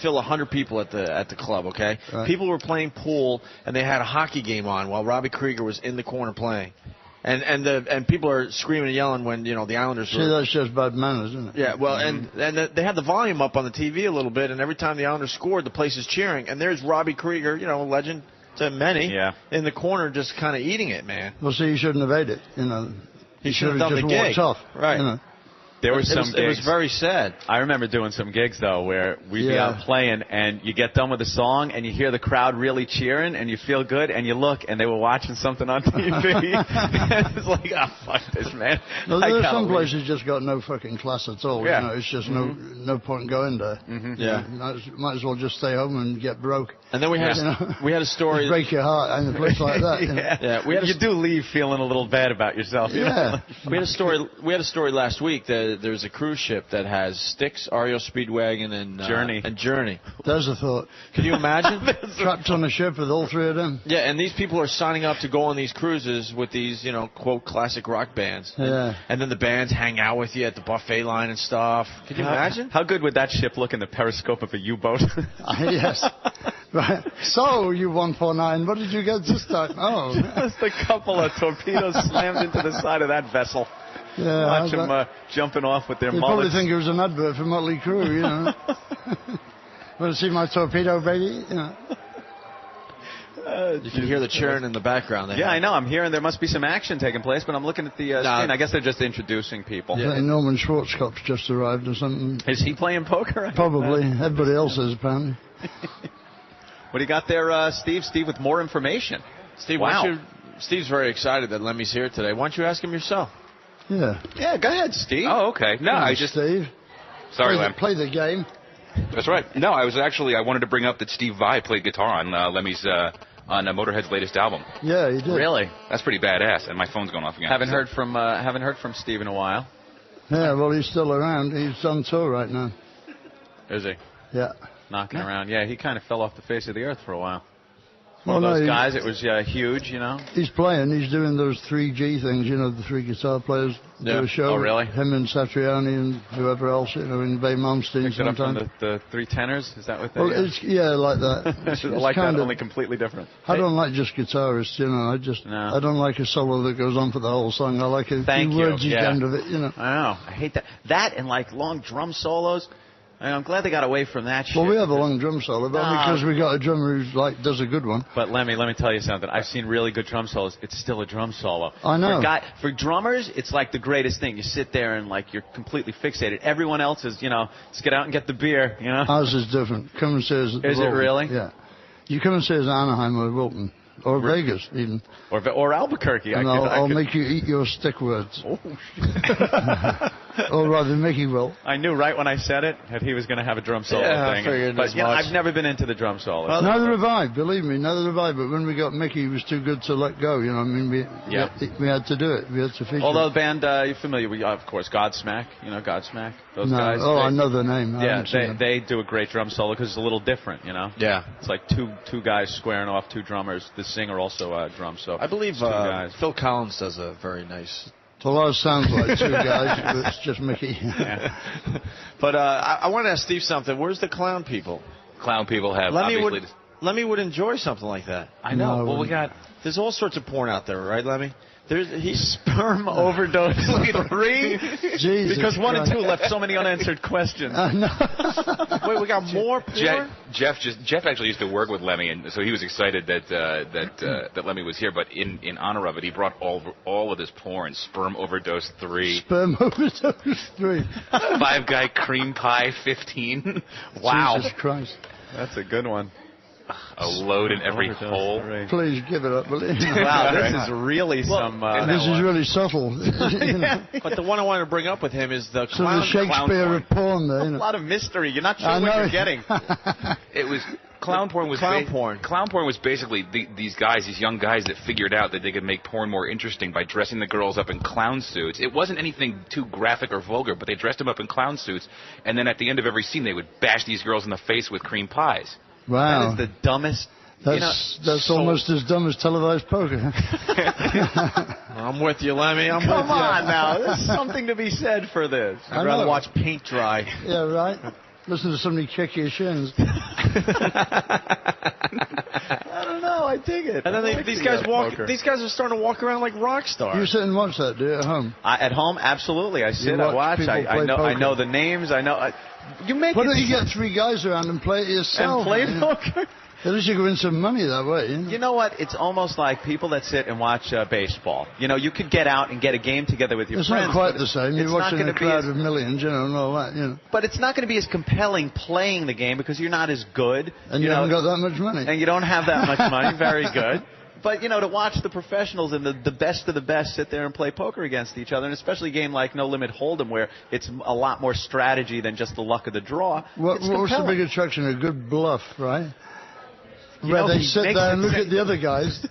fill 100 people at the club, okay? Right. People were playing pool, and they had a hockey game on while Robbie Krieger was in the corner playing. And people are screaming and yelling when the Islanders. See, that's just bad manners, isn't it? Yeah, well, and they had the volume up on the TV a little bit, and every time the Islanders scored, the place is cheering. And there's Robbie Krieger, legend to many, in the corner, just kind of eating it, man. Well, see, he shouldn't have ate it. He should have done just the gig. walked off, right? There were some gigs. It was very sad. I remember doing some gigs, though, where we'd be out playing, and you get done with the song, and you hear the crowd really cheering, and you feel good, and you look, and they were watching something on TV. It's like, oh, fuck this, man. No, there are some places just got no fucking class at all. Yeah. It's just no point going there. Mm-hmm. Yeah. Might as well just stay home and get broke. And then we had we had a story. Just break your heart in a place like that. You do leave feeling a little bad about yourself. We had a story. We had a story last week that there's a cruise ship that has Styx, REO Speedwagon, and Journey. There's a thought. Can you imagine? Trapped on a ship with all three of them. Yeah, and these people are signing up to go on these cruises with these, quote, classic rock bands. Yeah. And then the bands hang out with you at the buffet line and stuff. Can you imagine? How good would that ship look in the periscope of a U-boat? Yes. Right. So, you 149, what did you get this time? Oh. Just a couple of torpedoes slammed into the side of that vessel. Yeah, Watch them jumping off with their you mullets. probably think it was an advert for Motley Crue, you know. Want to see my torpedo, baby? You know. You can hear the cheering in the background. Yeah, I know. I'm hearing there must be some action taking place, but I'm looking at the screen. I guess they're just introducing people. I think Norman Schwarzkopf's just arrived or something. Is he playing poker? Probably. Everybody else is, apparently. What do you got there, Steve? Steve with more information. Steve, wow. Steve's very excited that Lemmy's here today. Why don't you ask him yourself? Yeah. Yeah, go ahead, Steve. Oh, okay. No, I just... Steve. Sorry, Lem. Play the game. That's right. No, I wanted to bring up that Steve Vai played guitar on Lemmy's... on Motorhead's latest album. Yeah, he did. Really? That's pretty badass. And my phone's going off again. Haven't heard from Steve in a while. Yeah, well, he's still around. He's on tour right now. Is he? Yeah. Knocking around. Yeah, he kind of fell off the face of the earth for a while. Well, One of those guys, it was huge, you know. He's playing. He's doing those 3G things, you know, the three guitar players do a show. Oh, really? Him and Satriani and whoever else, you know, in Bay Malmsteen Picked it up from sometimes. the three tenors? Is that what they... Well, it's, yeah, like that. It's like kind that, of, only completely different. I don't like just guitarists, you know. I don't like a solo that goes on for the whole song. I like a few words at the end of it, you know. I know. I hate that. That and, like, long drum solos. I'm glad they got away from that shit. Well, we have a long drum solo, but because we got a drummer who's like does a good one. But let me tell you something. I've seen really good drum solos. It's still a drum solo. I know. For drummers, it's like the greatest thing. You sit there and like you're completely fixated. Everyone else is, you know, let's get out and get the beer. You know. Ours is different. Come and see us at Is it really? Yeah. You come and see us at Anaheim or Wilton. Or Vegas, even. Or Albuquerque. And I'll make you eat your stick words. Oh. Or rather, Mickey will. I knew right when I said it that he was going to have a drum solo thing. I figured but you know, I've never been into the drum solo. Well, neither have I, believe me, neither have I. But when we got Mickey, he was too good to let go. You know, I mean, we had to do it. We had to feature. Although the band, you're familiar with, of course, Godsmack. You know Godsmack? Those guys. Oh, I know the name. They do a great drum solo because it's a little different, you know? Yeah. It's like two guys squaring off, two drummers. The singer also drums. So I believe Phil Collins does a very nice... Well, ours sounds like two guys, but it's just Mickey. But I want to ask Steve something. Where's the clown people? Clown people have Lemmy would enjoy something like that. I know. No, Well, there's all sorts of porn out there, right, Lemmy? He's sperm overdose 3 Jesus because 1 and 2 Christ. left so many unanswered questions. Wait, we got more porn? Jeff actually used to work with Lemmy, and so he was excited that Lemmy was here. But in honor of it, he brought all of his porn: Sperm Overdose 3, Sperm Overdose 3, 5 Guy Cream Pie 15. Wow, Jesus Christ! That's a good one. A load in every hole. 3. Please give it up, will you? Wow, this is really some. This is really subtle. You know. But the one I wanted to bring up with him is the So the Shakespeare of porn, there. You know. A lot of mystery. You're not sure I what know. you're getting. It was clown porn. Clown porn. Clown porn was basically these young guys that figured out that they could make porn more interesting by dressing the girls up in clown suits. It wasn't anything too graphic or vulgar, but they dressed them up in clown suits, and then at the end of every scene, they would bash these girls in the face with cream pies. Wow. That is the dumbest. That's almost as dumb as televised poker. I'm with you, Lemmy. Come on now. There's something to be said for this. I'd rather watch paint dry. Yeah, right. Listen to somebody kick your shins. I don't know. I dig it. And then these guys are starting to walk around like rock stars. You sit and watch that, do you, at home? At home, absolutely. I sit, I watch. I know the names. I know. You make Why it. don't you get 3 guys around and play it yourself? And play poker. At least you can win some money that way. You know? You know what? It's almost like people that sit and watch baseball. You know, you could get out and get a game together with your friends. It's not quite the same. You're watching a crowd of millions, you know, and all that, you know. But it's not going to be as compelling playing the game because you're not as good. And you haven't got that much money. And you don't have that much money. Very good. But, you know, to watch the professionals and the best of the best sit there and play poker against each other, and especially a game like No Limit Hold'em where it's a lot more strategy than just the luck of the draw. What's the big attraction? A good bluff, right? Where they sit there and look at the other guys.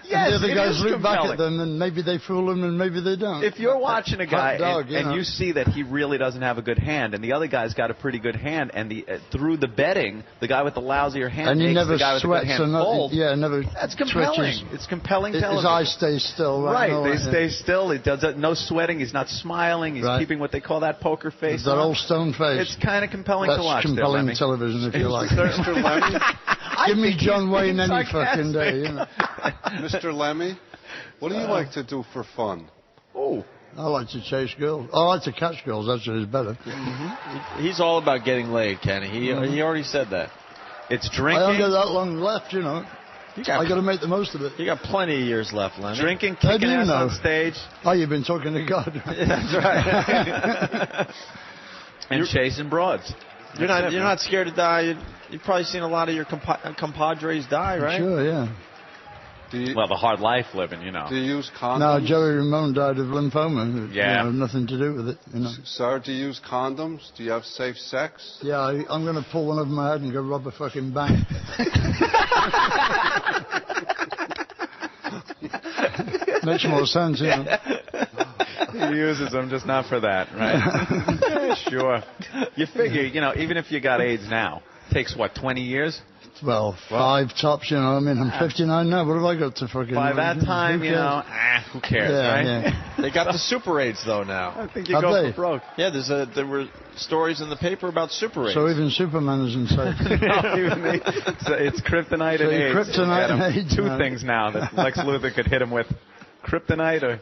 Yes, and the other guys look compelling. back at them, and maybe they fool them, and maybe they don't. If you're watching a guy and you see that he really doesn't have a good hand, and the other guy's got a pretty good hand, and through the betting, the guy with the lousier hand and he makes never the guy with the good hand fold. Yeah, never. That's compelling. Twitches. It's compelling television. His eyes stay still. Right. They stay still. He does no sweating. He's not smiling. He's keeping what they call that poker face. That old stone face. It's kind of compelling to watch. That's compelling television, if you like. Give me John Wayne any fucking day. You know. Mr. Lemmy, what do you like to do for fun? Oh, I like to chase girls. I like to catch girls. Actually, is better. He's all about getting laid, Kenny. He already said that. It's drinking. I don't got that long left, you know. I got to make the most of it. You got plenty of years left, Lemmy. Drinking, kicking ass on stage. Oh, you've been talking to God. That's right. And chasing broads. You're not scared to die. You've probably seen a lot of your compadres die, right? Sure, yeah. Well, the hard life living, you know. Do you use condoms? No, Joey Ramone died of lymphoma. Yeah. Nothing to do with it, you know. Sir, do you use condoms? Do you have safe sex? Yeah, I'm going to pull one over my head and go rob a fucking bank. Makes more sense, you know. He uses them, just not for that, right? Yeah, sure. You figure, you know, even if you got AIDS now, it takes, what, 20 years? Well, 5 tops, you know. I mean, I'm 59 now. What have I got to fucking... By that time, you know, who cares, right? Yeah. They got the Super AIDS, though, now. I think you go for broke. Yeah, there were stories in the paper about Super AIDS. So even Superman isn't safe. It's kryptonite and AIDS. Kryptonite and AIDS. Two things now that Lex Luthor could hit him with. Kryptonite or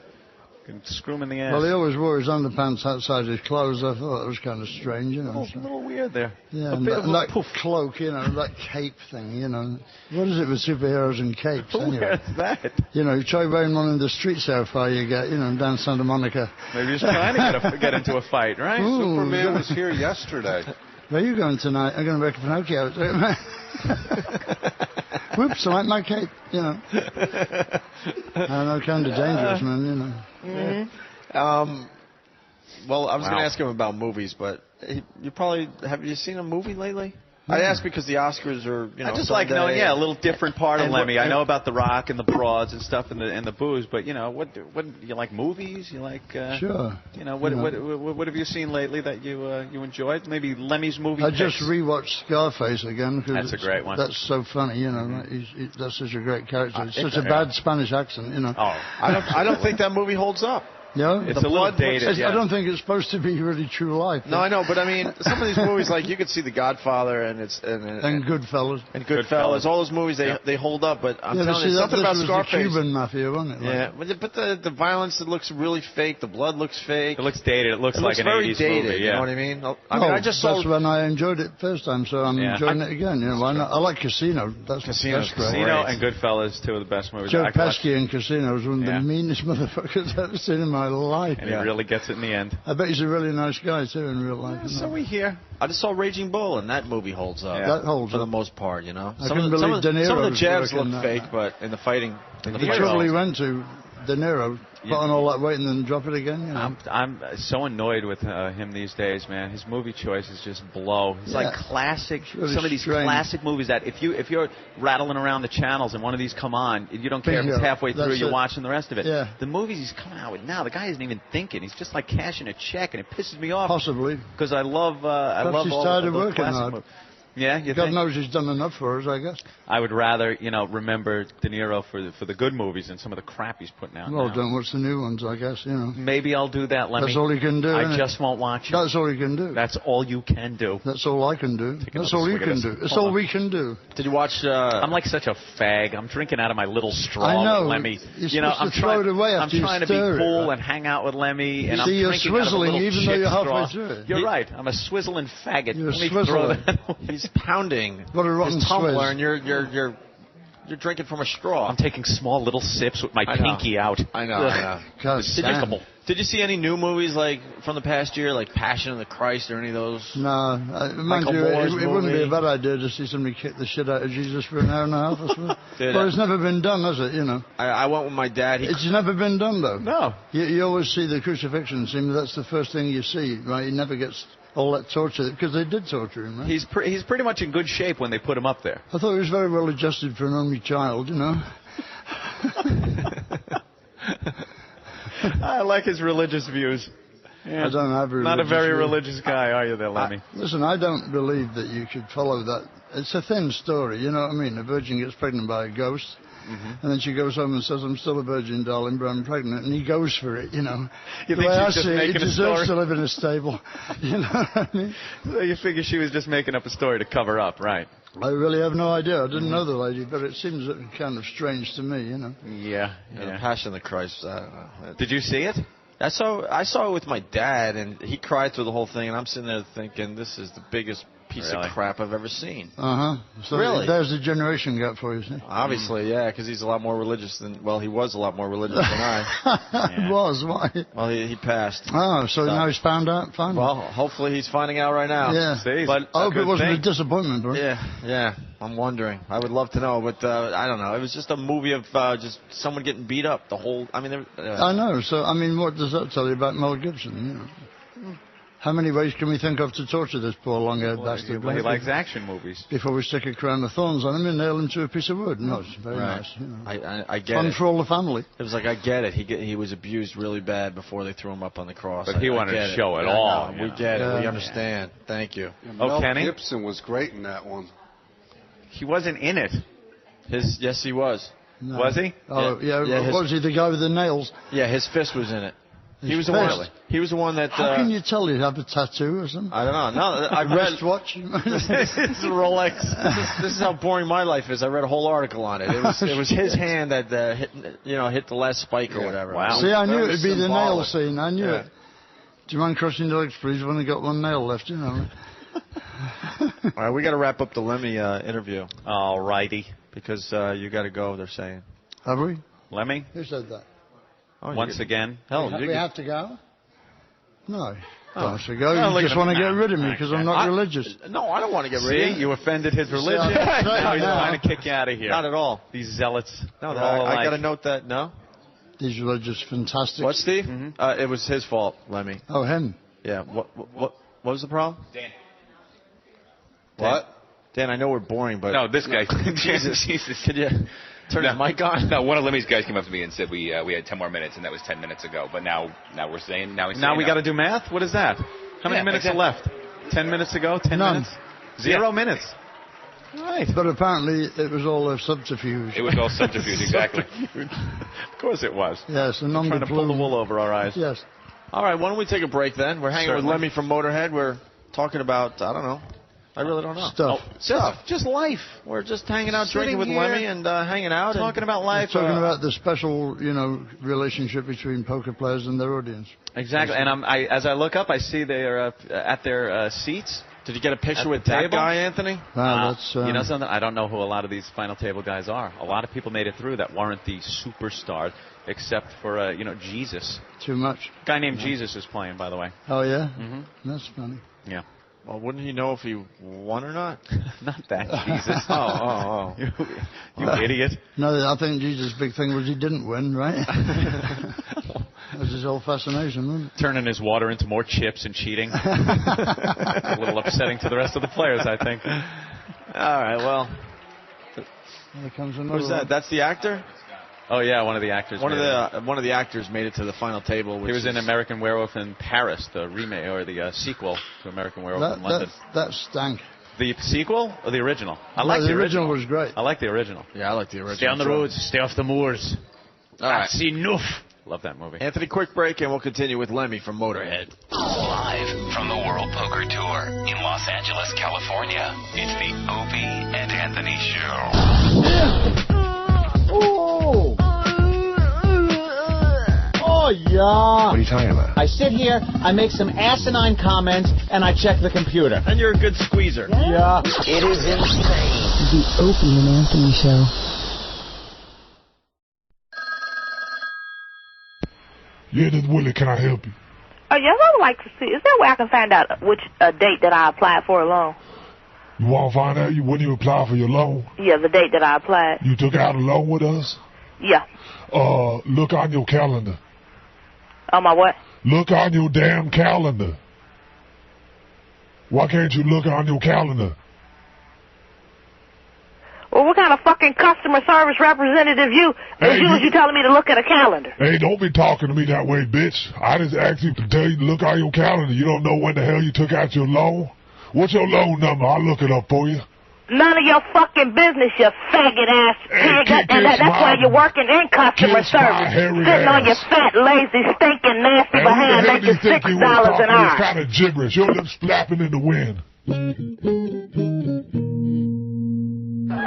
can screw him in the ass. Well, he always wore his underpants outside his clothes. I thought that was kind of strange, you know. A little weird there. Yeah, a bit of that cloak, you know, that cape thing, you know. What is it with superheroes and capes, anyway? Where's that? You know, you try wearing one in the streets, how far you get, you know, down Santa Monica. Maybe he's trying to get into a fight, right? Ooh, Superman was here yesterday. Where are you going tonight? I'm going to make a Pinocchio. Whoops, I like my cape, you know. I know, kind of dangerous, man, you know. Well, I was going to ask him about movies, but have you seen a movie lately? I asked because the Oscars are, you know, I just like knowing, a little different part of Lemmy. I know about The Rock and the broads and stuff and the booze, but you know, what you like movies? You like sure. You know, what have you seen lately that you enjoyed? Maybe Lemmy's movie. I just rewatched Scarface again. That's a great one. That's so funny, you know. That's such a great character. It's such a bad Spanish accent, you know. Oh, I don't think that movie holds up. Yeah, it's a little dated. I don't think it's supposed to be really true life. No, I know, but I mean, some of these movies, like you could see The Godfather and Goodfellas. And Goodfellas, all those movies they hold up. But I'm telling you, something about Scarface. The Cuban mafia, wasn't it? Yeah, but the violence, it looks really fake. The blood looks fake. It looks dated. It looks like an 80s dated, movie. Yeah. You know what I mean? I just saw. That's when I enjoyed it first time, so I'm enjoying it again. You know, why not? I like Casino. Casino's great. Casino and Goodfellas, two of the best movies. Joe Pesci in Casino was one of the meanest motherfuckers I've ever seen in my life. He really gets it in the end. I bet he's a really nice guy, too, in real life. So we hear. I just saw Raging Bull, and that movie holds up. Yeah. That holds for up. the most part, you know. Some of the jabs look fake, but in the fighting... The trouble he went to, De Niro, put on all that weight and then drop it again. You know? I'm so annoyed with him these days, man. His movie choices just blow. It's like classic, really some of these classic movies that if you're rattling around the channels and one of these come on, you don't care if it's halfway through, you're watching the rest of it. Yeah. The movies he's coming out with now, the guy isn't even thinking. He's just like cashing a check, and it pisses me off. Possibly. Because I love all tired of working classic hard. movies. Yeah, you God think? knows he's done enough for us, I guess. I would rather, remember De Niro for the good movies than some of the crap he's putting out. Well, now. don't watch the new ones, I guess, you know. Maybe I'll do that, Lemmy. That's all you can do. I just won't watch it. That's all you can do. That's all you can do. That's all I can do. That's all you can do. It's all we can do. Did you watch? I'm like such a fag. I'm drinking out of my little straw. I know. With Lemmy. I'm trying to be cool and hang out with Lemmy. And see, you're swizzling even though you're halfway through it. You're right. I'm a swizzling faggot. You're swizzling. He's pounding. What a rotten tumbler, and you're drinking from a straw. I'm taking small little sips with my pinky out. I know. Did you see any new movies like from the past year, like Passion of the Christ or any of those? No, mind you, it wouldn't be a bad idea to see somebody kick the shit out of Jesus for an hour and a half or so. Well, it's never been done, has it? You know. I went with my dad. It's never been done though. No. You always see the crucifixion scene. That's the first thing you see, right? He never gets all that torture, because they did torture him, right? He's pretty much in good shape when they put him up there. I thought he was very well adjusted for an only child, you know. I like his religious views. Yeah. I don't have religious Not a very religious guy, are you there, Lemmy? Listen, I don't believe that you should follow that. It's a thin story, you know what I mean? A virgin gets pregnant by a ghost. And then she goes home and says, I'm still a virgin, darling, but I'm pregnant. And he goes for it, you know. You think she's just making he deserves to live in a stable. You know what I mean? So you figure she was just making up a story to cover up, right? I really have no idea. I didn't know the lady, but it seems kind of strange to me, you know. Yeah. Passion of the Christ. I don't know. Did you see it? I saw it with my dad, and he cried through the whole thing, and I'm sitting there thinking, this is the biggest piece of crap I've ever seen. So really? There's a generation gap for you, see? Obviously, yeah, because he's a lot more religious than, well, he was a lot more religious than I. He was, why? Well, he passed. Oh, so now he's found out, finally. Well, hopefully he's finding out right now. Yeah. See, but I hope it wasn't a disappointment, bro. Yeah, I'm wondering. I would love to know, but I don't know. It was just a movie of just someone getting beat up. The whole, I mean, I know. So, I mean, what does that tell you about Mel Gibson? You know, how many ways can we think of to torture this poor long-haired bastard? He likes action movies. Before we stick a crown of thorns on him and nail him to a piece of wood. No, it's very nice. You know. I get Fun it. for all the family. It was like, I get it. He was abused really bad before they threw him up on the cross. But he wanted to show it all. We get it. We understand. Thank you. Mel Kenny? Gibson was great in that one. He wasn't in it. Yes, he was. No. Was he? Oh, yeah. Was he the guy with the nails? Yeah, his fist was in it. He was the fist? one. He was the one that. How can you tell he'd have a tattoo or something? I don't know. No, I read. Wristwatch? It's a Rolex. This is how boring my life is. I read a whole article on it. It was his hand that hit the last spike or whatever. Wow. See, I knew it'd be the nail symbolic. scene. I knew it. Do you mind crossing your legs, please? I've only got one nail left, you know. All right, we got to wrap up the Lemmy interview. All righty. Because you got to go, they're saying. Have we? Lemmy? Who said that? Oh, Once again. Hell, We have to go? No. Oh. Don't have to go. You just want to get rid of me because I'm not religious. No, I don't want to get rid of you. See, you offended his religion. Yeah, Now he's yeah. trying to kick you out of here. Not at all. These zealots. No, they're all I alike. got to note that. No? These religious fantastic. What, Steve? It was his fault, Lemmy. Oh, him. Yeah. What was the problem? Dan. What? Dan, I know we're boring, but... No, this guy. Jesus. Jesus. Could you turn his mic on? No, one of Lemmy's guys came up to me and said we had 10 more minutes, and that was 10 minutes ago. But now we're saying Now we got to do math? What is that? How many minutes are left? 10 minutes ago? 10 None. minutes? 0 minutes. Right. But apparently it was all a subterfuge. It was all subterfuge, exactly. Of course it was. Yes, a Trying to pull the wool over our eyes. Yes. All right, why don't we take a break then? We're hanging with Lemmy from Motorhead. We're talking about, I don't know. I really don't know. Stuff. Just life. We're just hanging out, Sitting drinking with here, Lemmy and hanging out. Talking about life. Talking about the special, relationship between poker players and their audience. Exactly. And as I look up, I see they are at their seats. Did you get a picture At with the that table? guy, Anthony? That's, you know something? I don't know who a lot of these final table guys are. A lot of people made it through that weren't the superstars, except for Jesus. Too much. A guy named Jesus is playing, by the way. Oh, yeah? Mm-hmm. That's funny. Yeah. Well, wouldn't he know if he won or not? Not that Jesus. Oh. You idiot. No, I think Jesus' big thing was he didn't win, right? That was his whole fascination, wasn't it? Turning his water into more chips and cheating. A little upsetting to the rest of the players, I think. All right, well. Here comes another Who's that? one. That's the actor? Oh, yeah, one of the actors. One of the actors made it to the final table. He was in American Werewolf in Paris, the remake or the sequel to American Werewolf in London. That stank. The sequel or the original? I like the original was great. I like the original. Yeah, I like the original. Stay on the roads, stay off the moors. All right. That's enough. Love that movie. Anthony, quick break, and we'll continue with Lemmy from Motorhead. Live from the World Poker Tour in Los Angeles, California, it's the Opie and Anthony Show. Oh, yeah. What are you talking about? I sit here, I make some asinine comments, and I check the computer. And you're a good squeezer. Yeah. It is insane. The Opie and Anthony Show. Yeah, this is Willie. Can I help you? Yes, I would like to see. Is there a way I can find out which date that I applied for a loan? You want to find out when you apply for your loan? Yeah, the date that I applied. You took out a loan with us? Yeah. Look on your calendar. On my what? Look on your damn calendar. Why can't you look on your calendar? Well, what kind of fucking customer service representative you telling me to look at a calendar? Hey, don't be talking to me that way, bitch. I just asked you to tell you to look on your calendar. You don't know when the hell you took out your loan? What's your loan number? I'll look it up for you. None of your fucking business, you faggot-ass pig. And that's why you're working in customer service. Sitting on your fat, lazy, stinking, nasty behind making $6 an hour. It's kind of gibberish. Your lips flapping in the wind.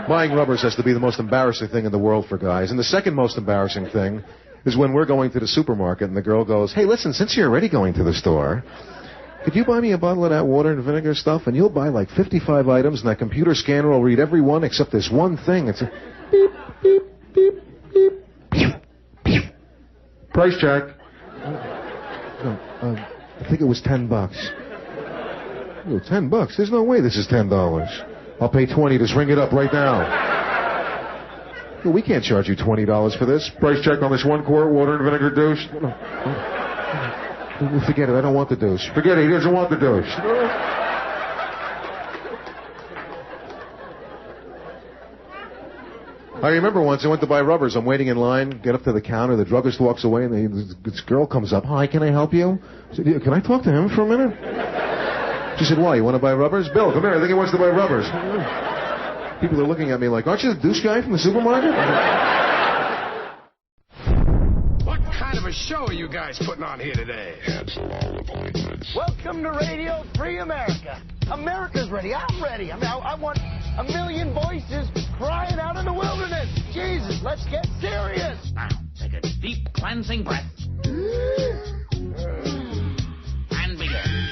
Buying rubbers has to be the most embarrassing thing in the world for guys. And the second most embarrassing thing is when we're going to the supermarket and the girl goes, hey, listen, since you're already going to the store, could you buy me a bottle of that water and vinegar stuff? And you'll buy like 55 items, and that computer scanner will read every one except this one thing. It's a beep, beep, beep, beep, beep, beep. Price check. I think it was $10. Oh, $10? There's no way this is $10. I'll pay $20. Just ring it up right now. We can't charge you $20 for this. Price check on this 1 quart water and vinegar douche. Forget it. I don't want the douche. Forget it. He doesn't want the douche. I remember once I went to buy rubbers. I'm waiting in line, get up to the counter. The druggist walks away, and this girl comes up. Hi, can I help you? I said, can I talk to him for a minute? She said, why? You want to buy rubbers? Bill, come here. I think he wants to buy rubbers. People are looking at me like, aren't you the douche guy from the supermarket? What kind of a show are you guys putting on here today? Welcome to Radio Free America. America's ready. I'm ready. I mean, I want a million voices crying out in the wilderness. Jesus, let's get serious. Now, take a deep, cleansing breath. And begin.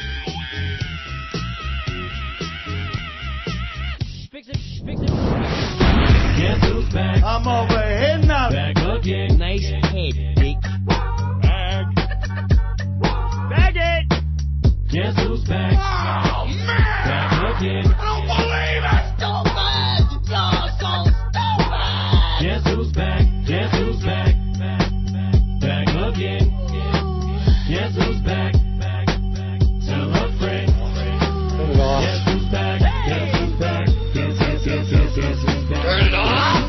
Fix it. Guess who's back? I'm over here now. Back again. Nice head, Dick. Bag it. Guess who's back? Oh, man! Back again. I don't believe it! Stupid! You're so stupid! Guess who's back? Guess who's back? Back again. Guess who's back? Tell a friend. Guess who's back? Guess who's back? Guess who's back? Turn it off!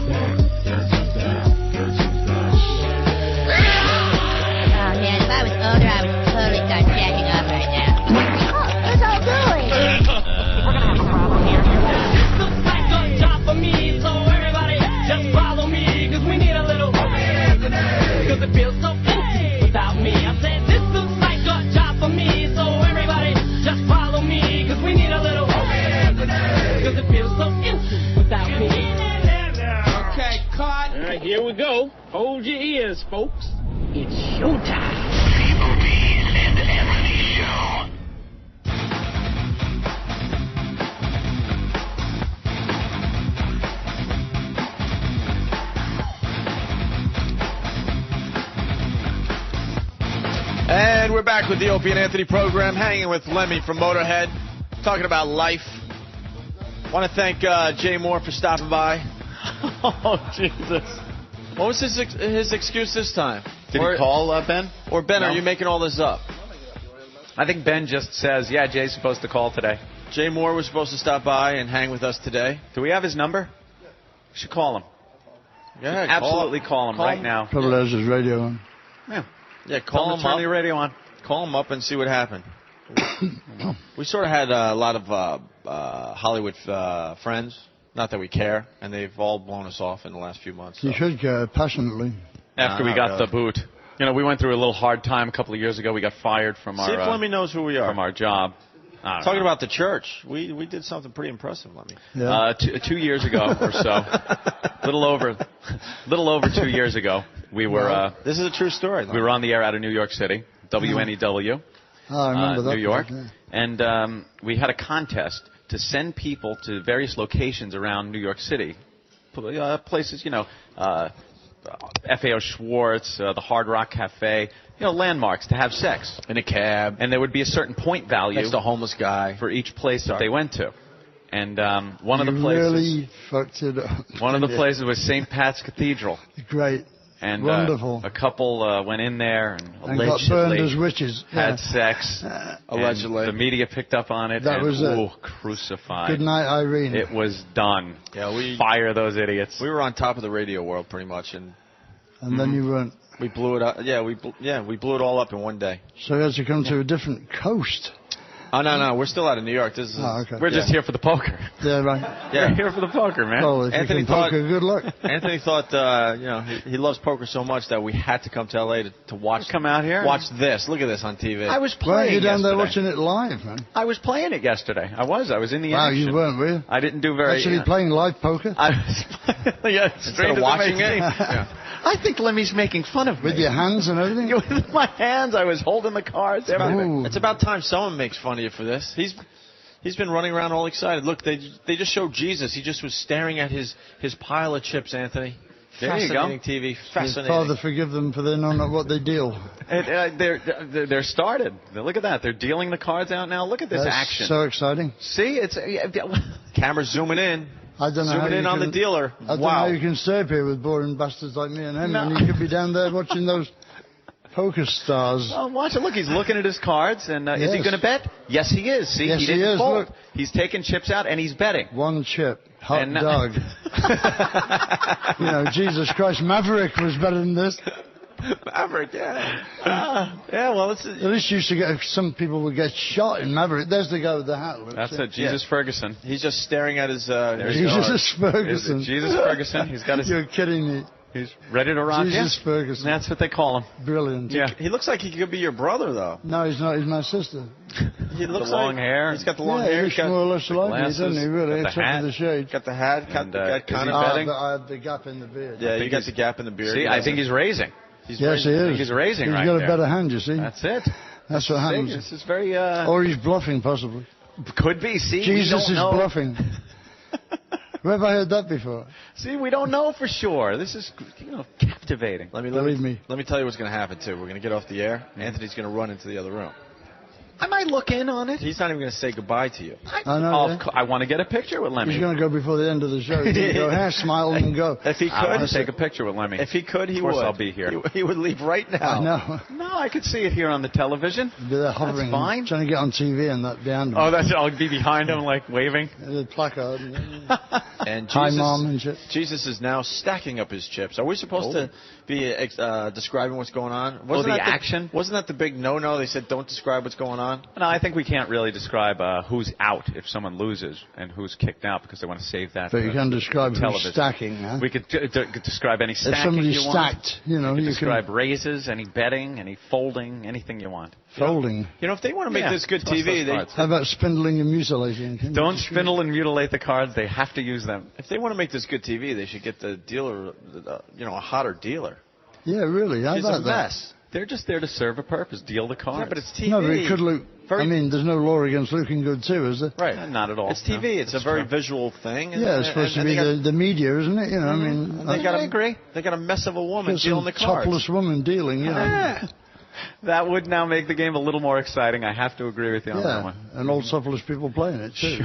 Oh, man, if I was older, I would totally start jacking off right now. What's all doing? We're gonna have a problem here. This looks like a job for me, so everybody just follow me, cause we need a little cause it feels so empty without me. I said this looks like a job for me, so everybody just follow me, cause we need a little cause it feels so empty without me. Okay, cut. All right, here we go. Hold your ears, folks. It's showtime. The Opie and Anthony Show. And we're back with the Opie and Anthony program, hanging with Lemmy from Motorhead, talking about life. Want to thank Jay Moore for stopping by. Oh, Jesus. What was his excuse this time? Did he call Ben? Or Ben, No. are you making all this up? I think Ben just says, yeah, Jay's supposed to call today. Jay Moore was supposed to stop by and hang with us today. Do we have his number? We should call him. Yeah, Absolutely call him right now. Probably has his radio on. Yeah, call him Turn up. the radio on. Call him up and see what happened. We sort of had a lot of Hollywood friends. Not that we care, and they've all blown us off in the last few months. So. You should care passionately. After we got the boot. You know, we went through a little hard time a couple of years ago. We got fired from See if Lemmy knows who we are. From our job. Talking about the church, we did something pretty impressive, Lemmy. Yeah. 2 years ago or so, little over 2 years ago, we were. This is a true story. We were on the air out of New York City, WNEW, I remember that. New York, Yeah. and we had a contest to send people to various locations around New York City, places, FAO Schwartz, the Hard Rock Cafe, landmarks to have sex. In a cab. And there would be a certain point value. Next to a homeless guy. For each place that they went to. And one of the places. Really fucked it up. One of the places was St. Pat's Cathedral. Great. And wonderful. A couple went in there and allegedly got burned as witches. had sex. Allegedly. The media picked up on it. That and, was it. Crucified. Good night, Irene. It was done. Yeah, Fire those idiots. We were on top of the radio world pretty much, and then you weren't. We blew it up. Yeah, we blew it all up in one day. So you had to come to a different coast. Oh no, we're still out of New York. This is. Okay. We're just here for the poker. Yeah, right. Yeah, we're here for the poker, man. Well, if Anthony you can poker, good luck. Anthony thought, he loves poker so much that we had to come to LA to watch. Come out here. Watch this. Look at this on TV. I was Why playing. you down there yesterday. watching it live, man? I was playing it yesterday. I was in the Wow, action. you weren't, were you? I didn't do very. Actually playing live poker? I was playing, Instead of watching it. I think Lemmy's making fun of me. With your hands and everything? With my hands, I was holding the cards. It's about time someone makes fun of you for this. He's been running around all excited. Look, they just showed Jesus. He just was staring at his pile of chips, Anthony. There you go. Fascinating TV. Fascinating. Father, forgive them, for they know not what they deal. They're started. Look at that. They're dealing the cards out now. Look at this action. So exciting. See, it's camera's zooming in. I don't know zooming in on the dealer. I don't know how you can stay up here with boring bastards like me and him, and you could be down there watching those poker stars. Oh, watch it. Look, he's looking at his cards, and is he going to bet? Yes, he is. See, yes, he didn't is. fold. Look. He's taking chips out, and he's betting. One chip. Hot dog. Jesus Christ, Maverick was better than this. Maverick, yeah. Well, at least you used to get, some people would get shot in Maverick. There's the guy with the hat. That's it, Jesus Ferguson. He's just staring at his... Jesus Ferguson. Jesus Ferguson. He's got his... You're kidding me. He's ready to rock. Jesus Ferguson. That's what they call him. Brilliant. Yeah. He looks like he could be your brother, though. No, he's not. He's my sister. He looks the long hair. He's got the long hair. He's more or less like me, doesn't he, really? Got the Except hat. for the shade. Got the hat. Got kind of betting. I had the gap in the beard. Yeah, you got the gap in the beard. See, I think he's raising. Yes, he is. He's raising He's right got there. a better hand, you see. That's it. That's what happens. This is very... Or he's bluffing, possibly. Could be. See, Jesus we don't is know. bluffing. Where have I heard that before? See, we don't know for sure. This is, captivating. Believe me. Let me tell you what's going to happen, too. We're going to get off the air. Anthony's going to run into the other room. I might look in on it. He's not even going to say goodbye to you. I know. I want to get a picture with Lemmy. He's going to go before the end of the show. He's going to go, smile and go. If he could, I want to take a picture with Lemmy. If he could, he would. Of course I'll be here. He would leave right now. No. No, I could see it here on the television. They're hovering. That's fine. Trying to get on TV and that behind him. Oh, that's it. I'll be behind him, like, waving. The placard. And Hi, Mom and shit. Jesus is now stacking up his chips. Are we supposed to be describing what's going on? Wasn't the that action? Wasn't that the big no-no? They said don't describe what's going on? No, I think we can't really describe who's out if someone loses and who's kicked out because they want to save that. But you can describe who's stacking, huh? We could describe any stacking if somebody's you want. stacked, you can you describe raises, any betting, any folding, anything you want. Folding. If they want to make this good TV, how about spindling and mutilating? Don't spindle and mutilate the cards. They have to use them. If they want to make this good TV, they should get the dealer, a hotter dealer. Yeah, really. How She's about a mess. They're just there to serve a purpose, deal the cards. Yeah, but it's TV. No, but it could look... there's no law against looking good, too, is there? Right. Not at all. It's TV. It's a very visual thing. Yeah, it's supposed to be the media, isn't it? I agree. They got a mess of a woman dealing the cards. Topless woman dealing, Yeah. That would now make the game a little more exciting. I have to agree with you on that one. And old topless people playing it, too.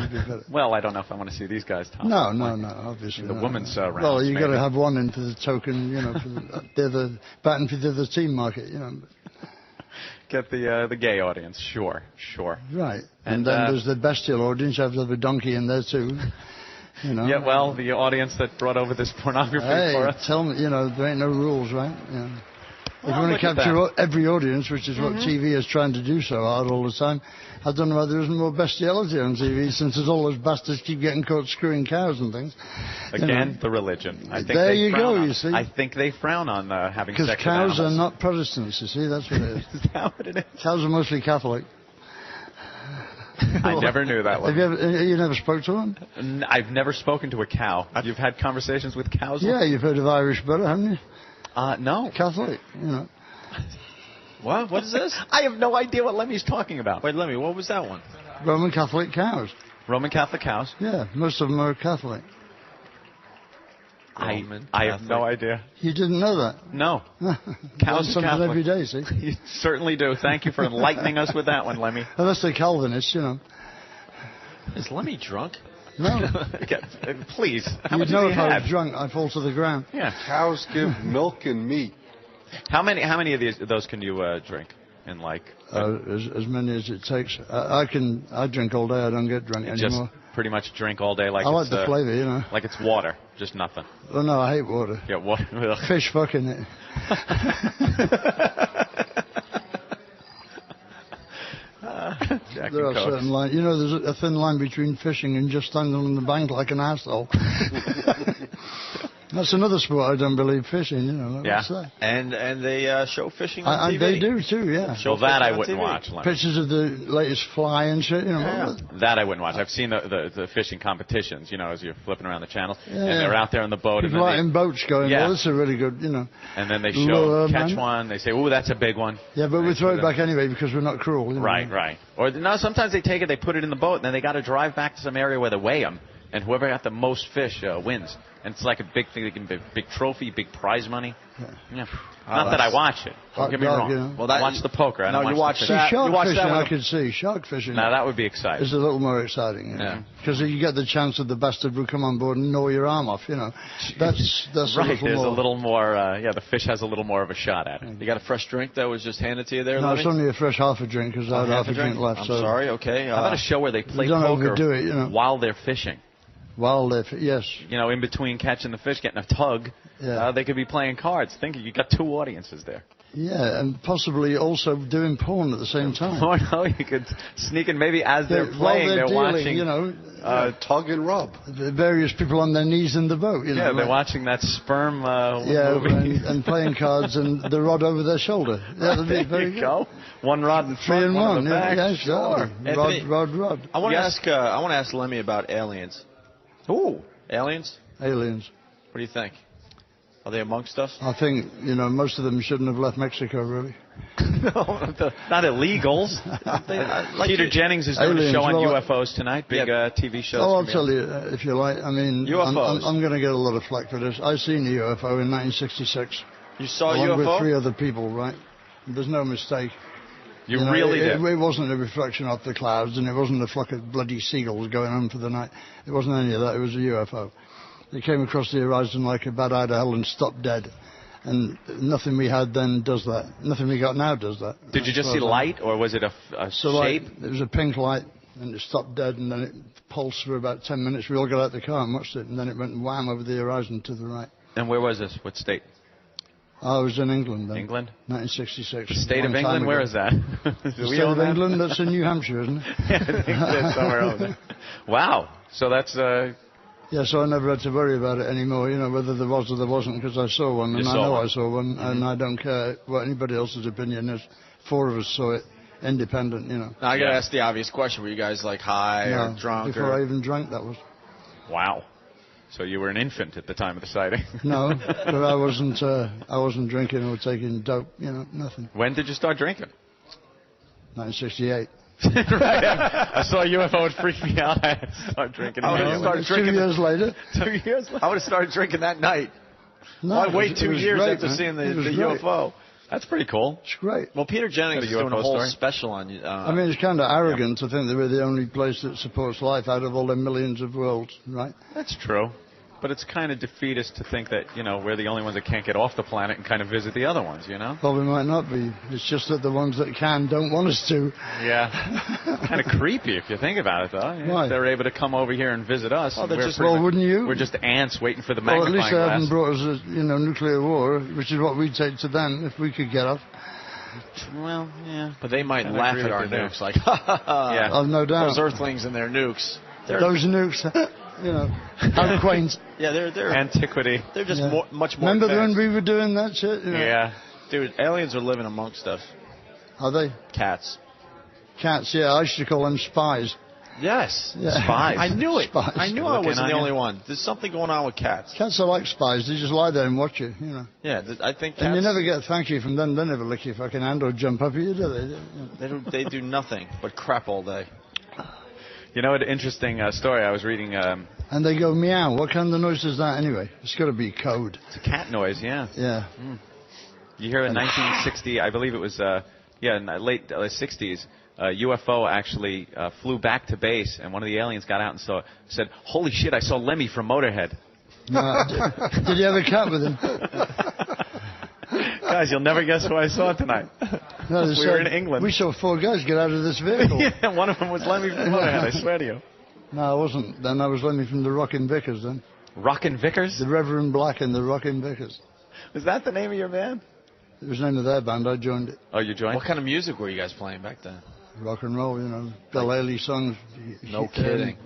Well, I don't know if I want to see these guys talk. No, obviously. The women's rounds. Well, you got to have one in for the token, for the other, batting for the other team market, Get the gay audience, sure. Right. And then there's the bestial audience. You have to have a donkey in there, too. Yeah, well, the audience that brought over this pornography for us. Tell me, there ain't no rules, right? Yeah. If you want to capture every audience, which is what TV is trying to do so hard all the time, I don't know why there isn't more bestiality on TV, since there's all those bastards keep getting caught screwing cows and things. Again, the religion. I think there you go, you see. I think they frown on having sex with because cows animals. are not Protestants, you see, that's what it is. Is that what it is? Cows are mostly Catholic. I never knew that one. You never spoke to one? I've never spoken to a cow. You've had conversations with cows? Yeah, you've heard of Irish butter, haven't you? No. Catholic, What? What is this? I have no idea what Lemmy's talking about. Wait, Lemmy, what was that one? Roman Catholic cows. Roman Catholic cows? Yeah, most of them are Catholic. I have no idea. You didn't know that? No. Cows are Catholic. Every day, see? You certainly do. Thank you for enlightening us with that one, Lemmy. Unless they're Calvinists, Is Lemmy drunk? No. Please. How You'd much know does if he I have? was drunk, I'd fall to the ground. Yeah. Cows give milk and meat. How many of those can you drink in as many as it takes. I drink all day. I don't get drunk anymore. Just pretty much drink all day like I it's like the flavour, like it's water, just nothing. Oh no, I hate water. Yeah, water. Fish fucking it. There are certain lines. There's a thin line between fishing and just standing on the bank like an asshole. That's another sport I don't believe fishing, you know. Yeah. What's that? And they show fishing on TV. They do too, yeah. Well, that I wouldn't watch. Pictures of the latest fly and shit, you know. Yeah. That I wouldn't watch. I've seen the fishing competitions, you know, as you're flipping around the channel, Yeah. and they're out there on the boat. People and in boats going, well, this is a really good, you know. And then they show lure, catch man. one. They say, "Ooh, that's a big one." Yeah, but we throw it back anyway because we're not cruel. You know? Right. Or no, sometimes they take it, they put it in the boat, and then they got to drive back to some area where they weigh them, and whoever got the most fish wins. And it's like a big thing. They can be big trophy, big prize money. Yeah. Not that I watch it. Don't get me wrong. You know. Well, I watch the poker. I don't watch the See, shark fishing, I could see. Shark fishing. Now that would be exciting. It's a little more exciting. Yeah. Because you get the chance that the bastard will come on board and gnaw your arm off. You know. That's right. There's a little more. The fish has a little more of a shot at it. You got a fresh drink that was just handed to you there, No, Lemmy? it's only a fresh half a drink because I had half a drink left. I'm so. sorry. Okay. How about a show where they play don't poker overdo it, you know. while they're fishing? Yes. You know, in between catching the fish, getting a tug, they could be playing cards. Think you got two audiences there. Yeah, and possibly also doing porn at the same time. Oh no, you could sneak in maybe as they're While playing, they're they're dealing, watching. You know, tug and rub. The various people on their knees in the boat. You know, yeah, they're watching that sperm movie. and playing cards and the rod over their shoulder. Yeah, that'd be very good. Go. One rod in front, 3 and 1. in the back. Yeah, sure. Anthony, Rod. I want to ask Lemmy about aliens. Ooh, aliens. Aliens. What do you think? Are they amongst us? I think, you know, most of them shouldn't have left Mexico, really. No, not illegals. Peter Jennings is doing a show on UFOs tonight. Big TV show. Oh, I'll tell you, if you like. I mean, UFOs. I'm going to get a lot of flack for this. I seen a UFO in 1966. You saw a along UFO? with 3 other people, right? There's no mistake. You know, really did? It wasn't a reflection off the clouds, and it wasn't a flock of bloody seagulls going on for the night. It wasn't any of that. It was a UFO. It came across the horizon like a bat out of hell and stopped dead. And nothing we had then does that. Nothing we got now does that. Did you just see light, or was it a shape? It was a pink light, and it stopped dead, and then it pulsed for about 10 minutes. We all got out the car and watched it, and then it went wham over the horizon to the right. And where was this? What state? I was in England then. England? 1966. The state of England? Where is that? The state of England? That's in New Hampshire, isn't it? Yeah, I think that's somewhere over there. Wow. So that's... Yeah, so I never had to worry about it anymore, you know, whether there was or there wasn't, because I saw one, and I know I saw one, and I don't care what anybody else's opinion is. 4 of us saw it, independent, you know. Now, I got to ask the obvious question. Were you guys, like, high or drunk? Before I even drank, that was. Wow. So you were an infant at the time of the sighting? No, but I wasn't drinking or taking dope, you know, nothing. When did you start drinking? 1968. Right. I saw a UFO. It freaked me out. I had to start drinking. Two years later. 2 years later. I would have started drinking that night. No, I'd wait 2 years great, after man. seeing the Great. UFO. That's pretty cool. It's great. Well, Peter Jennings is doing a whole special on you. I mean, it's kind of arrogant to think that we're the only place that supports life out of all the millions of worlds, right? That's true. But it's kind of defeatist to think that, you know, we're the only ones that can't get off the planet and kind of visit the other ones, you know? Well, we might not be. It's just that the ones that can don't want us to. Yeah. Kind of creepy if you think about it, though. Yeah, Why? they're able to come over here and visit us. Oh, wouldn't you? We're just ants waiting for the well, magnifying at least they glass. haven't brought us a, nuclear war, which is what we'd take to them if we could get off. Well, yeah. But they might laugh at our nukes, like, yeah. I've no doubt. Those Earthlings and their nukes. Those nukes, how quaint. Yeah, they're antiquity. They're just much more. Remember advanced. when we were doing that shit? You know? Yeah. Dude, aliens are living amongst us. Are they? Cats. Cats, yeah. I used to call them spies. Yes. Yeah. Spies. I knew it. Spies. I knew I wasn't the only one. There's something going on with cats. Cats are like spies. They just lie there and watch you, you know. Yeah, I think cats... And you never get a thank you from them. They never lick your fucking hand or jump up at you, do they? They do nothing but crap all day. You know, an interesting story I was reading. And they go meow. What kind of noise is that anyway? It's got to be code. It's a cat noise, yeah. Yeah. You hear in 1960, I believe it was, in the late 60s, a UFO actually flew back to base, and one of the aliens got out and said, "Holy shit, I saw Lemmy from Motorhead." Did you have a cat with him? Guys, you'll never guess who I saw tonight. No, we were in England. We saw 4 guys get out of this vehicle. Yeah, one of them was Lemmy from Motorhead, I swear to you. No, I wasn't. Then I was Lemmy from the Rockin' Vickers then. Rockin' Vickers? The Reverend Black and the Rockin' Vickers. Was that the name of your band? It was the name of their band. I joined it. Oh, you joined? What kind of music were you guys playing back then? Rock and roll, Bill Haley songs. No kidding.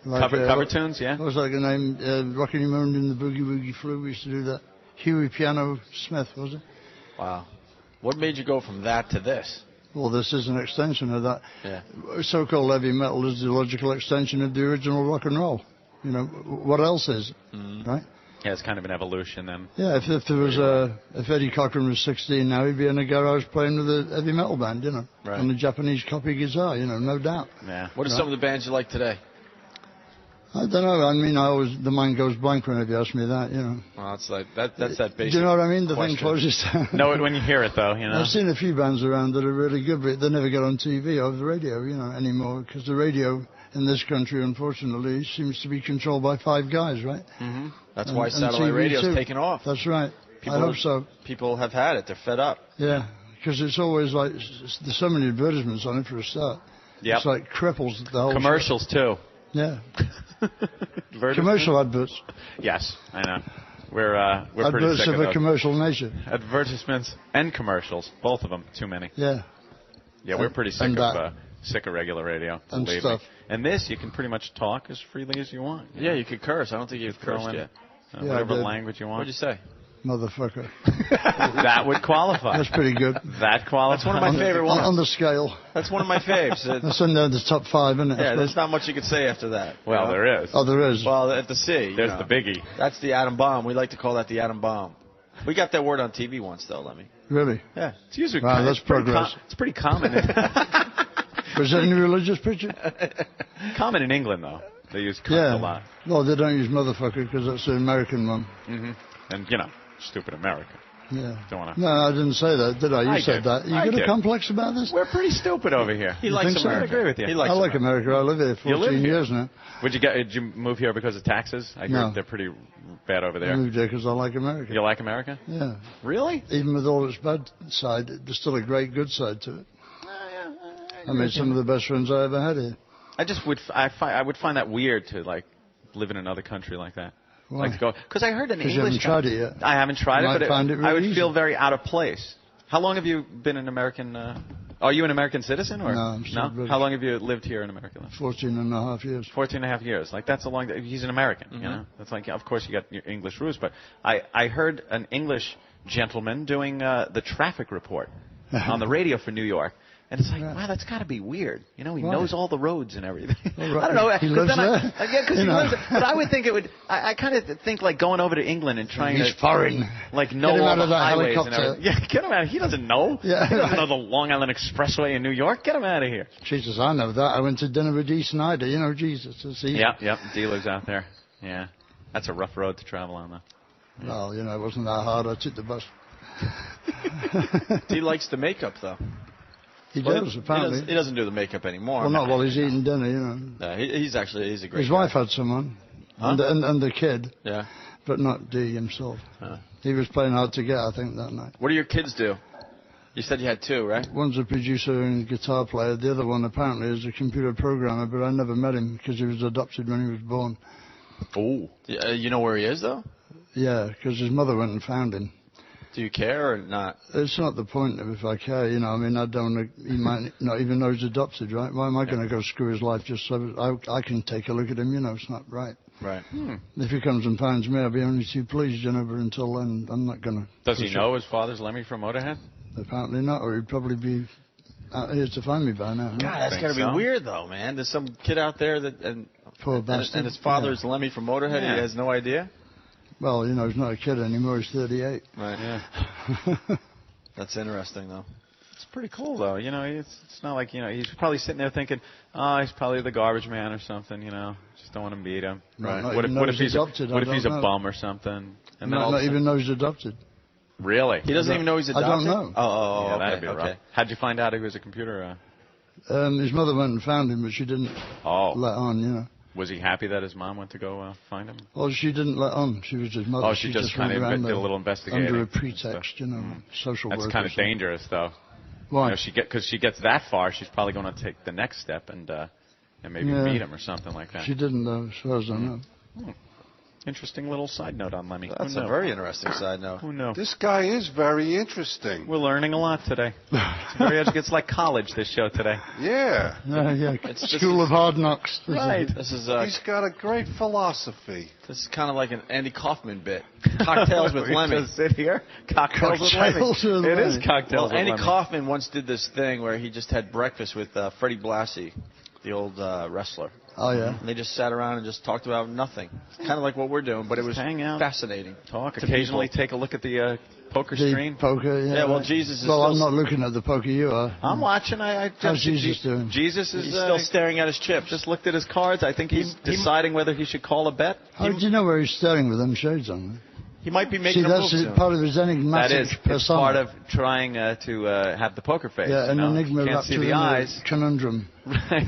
Like, cover tunes, yeah? What was like the name? Rockin' You Moaned in the Boogie Woogie Flu. We used to do that. Huey Piano Smith, was it? Wow. What made you go from that to this? Well, this is an extension of that. Yeah. So-called heavy metal is the logical extension of the original rock and roll. You know, what else is? Right? Yeah, it's kind of an evolution then. Yeah, if there was if Eddie Cochran was 16 now, he'd be in a garage playing with a heavy metal band, you know, Right. on a Japanese copy guitar, you know, no doubt. Yeah. What are some of the bands you like today? I don't know. I mean, the mind goes blank whenever you ask me that, you know. Well, it's like that's that basic. Do you know what I mean? The question. thing closes down. Know it when you hear it, though, you know. I've seen a few bands around that are really good, but they never get on TV or the radio, you know, anymore, because the radio in this country, unfortunately, seems to be controlled by 5 guys, right? Mm-hmm. That's why satellite TV radio's too. taken off. That's right. People I hope so. People have had it. They're fed up. Yeah, because it's always like, there's so many advertisements on it for a start. Yep. It's like cripples the whole Commercials, too. Yeah. Commercial adverts. Yes, I know. We're pretty Adverts sick of of a those. commercial nature. Advertisements and commercials, both of them, too many. Yeah. Yeah, we're pretty sick of regular radio. And believe stuff. me. And this, you can pretty much talk as freely as you want. Yeah, you could curse. I don't think you've Throw cursed in, yet. Yeah, whatever I did. language you want. What'd you say? Motherfucker. That would qualify. That's pretty good. That qualifies. That's one of my favorite ones. On the scale. That's one of my faves. That's in the top 5, isn't it? Yeah, there's not much you could say after that. Well, there is. Oh, there is. Well, at the C. There's the biggie. That's the atom bomb. We like to call that the atom bomb. We got that word on TV once, though, Lemmy. Really? Yeah. It's usually Wow, that's progress. It's pretty common. Was that any religious picture? Common in England, though. They use cunt Yeah. a lot. Well, they don't use motherfucker because that's the American one. Mm-hmm. And, you know, stupid America. Yeah. Don't wanna... No, I didn't say that, did I? You I said did. that. You I got a did. complex about this? We're pretty stupid over here. He likes think so? America. I agree with you. He likes I like America. I live here You live 14 here? years now. Did you move here because of taxes? I heard No. they're pretty bad over I there. moved here because I like America. You like America? Yeah. Really? Even with all its bad side, there's still a great good side to it. I made some of the best friends I ever had here. I would find that weird to like live in another country like that. Why? Like to go because I heard an 'Cause English. you haven't tried it yet. I haven't tried You it, might but find it really I would easy. feel very out of place. How long have you been an American? Are you an American citizen or No, I'm still British. How long have you lived here in America? 14 and a half years. 14 and a half years. Like that's a long. He's an American. You know. That's like of course you got your English roots, but I heard an English gentleman doing the traffic report on the radio for New York. And it's like, wow, that's got to be weird. You know, he Why? knows all the roads and everything. Well, right. I don't know. He lives then there. because he lives there. But I would think it would. I kind of think like going over to England and trying He's to foreign. like know Get him all out the of that highways and helicopter. everything. Yeah, get him out. He doesn't know. Yeah, he doesn't right. know the Long Island Expressway in New York. Get him out of here. Jesus, I know that. I went to dinner with Dee Snider. You know, Jesus. See? Yep. Dealers out there. Yeah, that's a rough road to travel on, though. Well, you know, it wasn't that hard. I took the bus. He likes the makeup, though. He does, apparently. He doesn't do the makeup anymore. Well, not while he's eating dinner, you know. He's a great His guy. wife had someone. Huh? And the kid. Yeah. But not Dee himself. He was playing hard to get, I think, that night. What do your kids do? You said you had 2, right? One's a producer and guitar player. The other one, apparently, is a computer programmer, but I never met him because he was adopted when he was born. Oh. You know where he is, though? Yeah, because his mother went and found him. Do you care or not? It's not the point of if I care, you know. I mean, I don't. He might not even know he's adopted, right? Why am I going to go screw his life just so I can take a look at him? You know, it's not right. Right. If he comes and finds me, I'll be only too pleased, you know. But until then, I'm not going to. Does he know his father's Lemmy from Motorhead? Apparently not, or he'd probably be out here to find me by now. Huh? God, that's got to be weird, though, man. There's some kid out there Poor bastard. and his father's Lemmy from Motorhead. Yeah. He has no idea. Well, you know, he's not a kid anymore. He's 38. Right. Yeah. That's interesting, though. It's pretty cool, though. You know, it's not like, you know, he's probably sitting there thinking, oh, he's probably the garbage man or something, you know. Just don't want to meet him. Right. What if he's adopted? What if he's a bum or something? And then all of a Not sudden- even know he's adopted. Really? He doesn't even know he's adopted? I don't know. Oh, yeah, okay. that'd be rough. How'd you find out he was a computer? His mother went and found him, but she didn't let on, you know. Was he happy that his mom went to go find him? Well, she didn't let on. She was his mother. Oh, she just kind of went around did a little investigating. under a pretext, you know, social work. That's kind of dangerous, though. Why? You know, because she gets that far, she's probably going to take the next step and maybe meet him or something like that. She didn't, though, as far as I know. Interesting little side note on Lemmy. That's a very interesting side note. Who knew? This guy is very interesting. We're learning a lot today. It's like college, this show today. Yeah. It's School of Hard Knocks. Right. This is He's got a great philosophy. This is kind of like an Andy Kaufman bit. Cocktails with Lemmy. Just sit here. Cocktails with Lemmy. It is cocktails with Andy Lemmy. Kaufman once did this thing where he just had breakfast with Freddie Blassie, the old wrestler. Oh, yeah. And they just sat around and just talked about nothing. Kind of like what we're doing, but it was hang out, fascinating. Talk, occasionally take a look at the poker screen. Poker, yeah. Yeah, well, Jesus is Well, still... I'm not looking at the poker you are. I'm watching. How's Jesus doing? Jesus is He's still staring at his chips. Just looked at his cards. I think he's deciding whether he should call a bet. How do you know where he's staring with them shades on? He might be making See, a that's move soon. part of his enigmatic That is. persona. It's part of trying to have the poker face. Yeah, an enigma Can't wrapped see within the a eyes. conundrum. Right.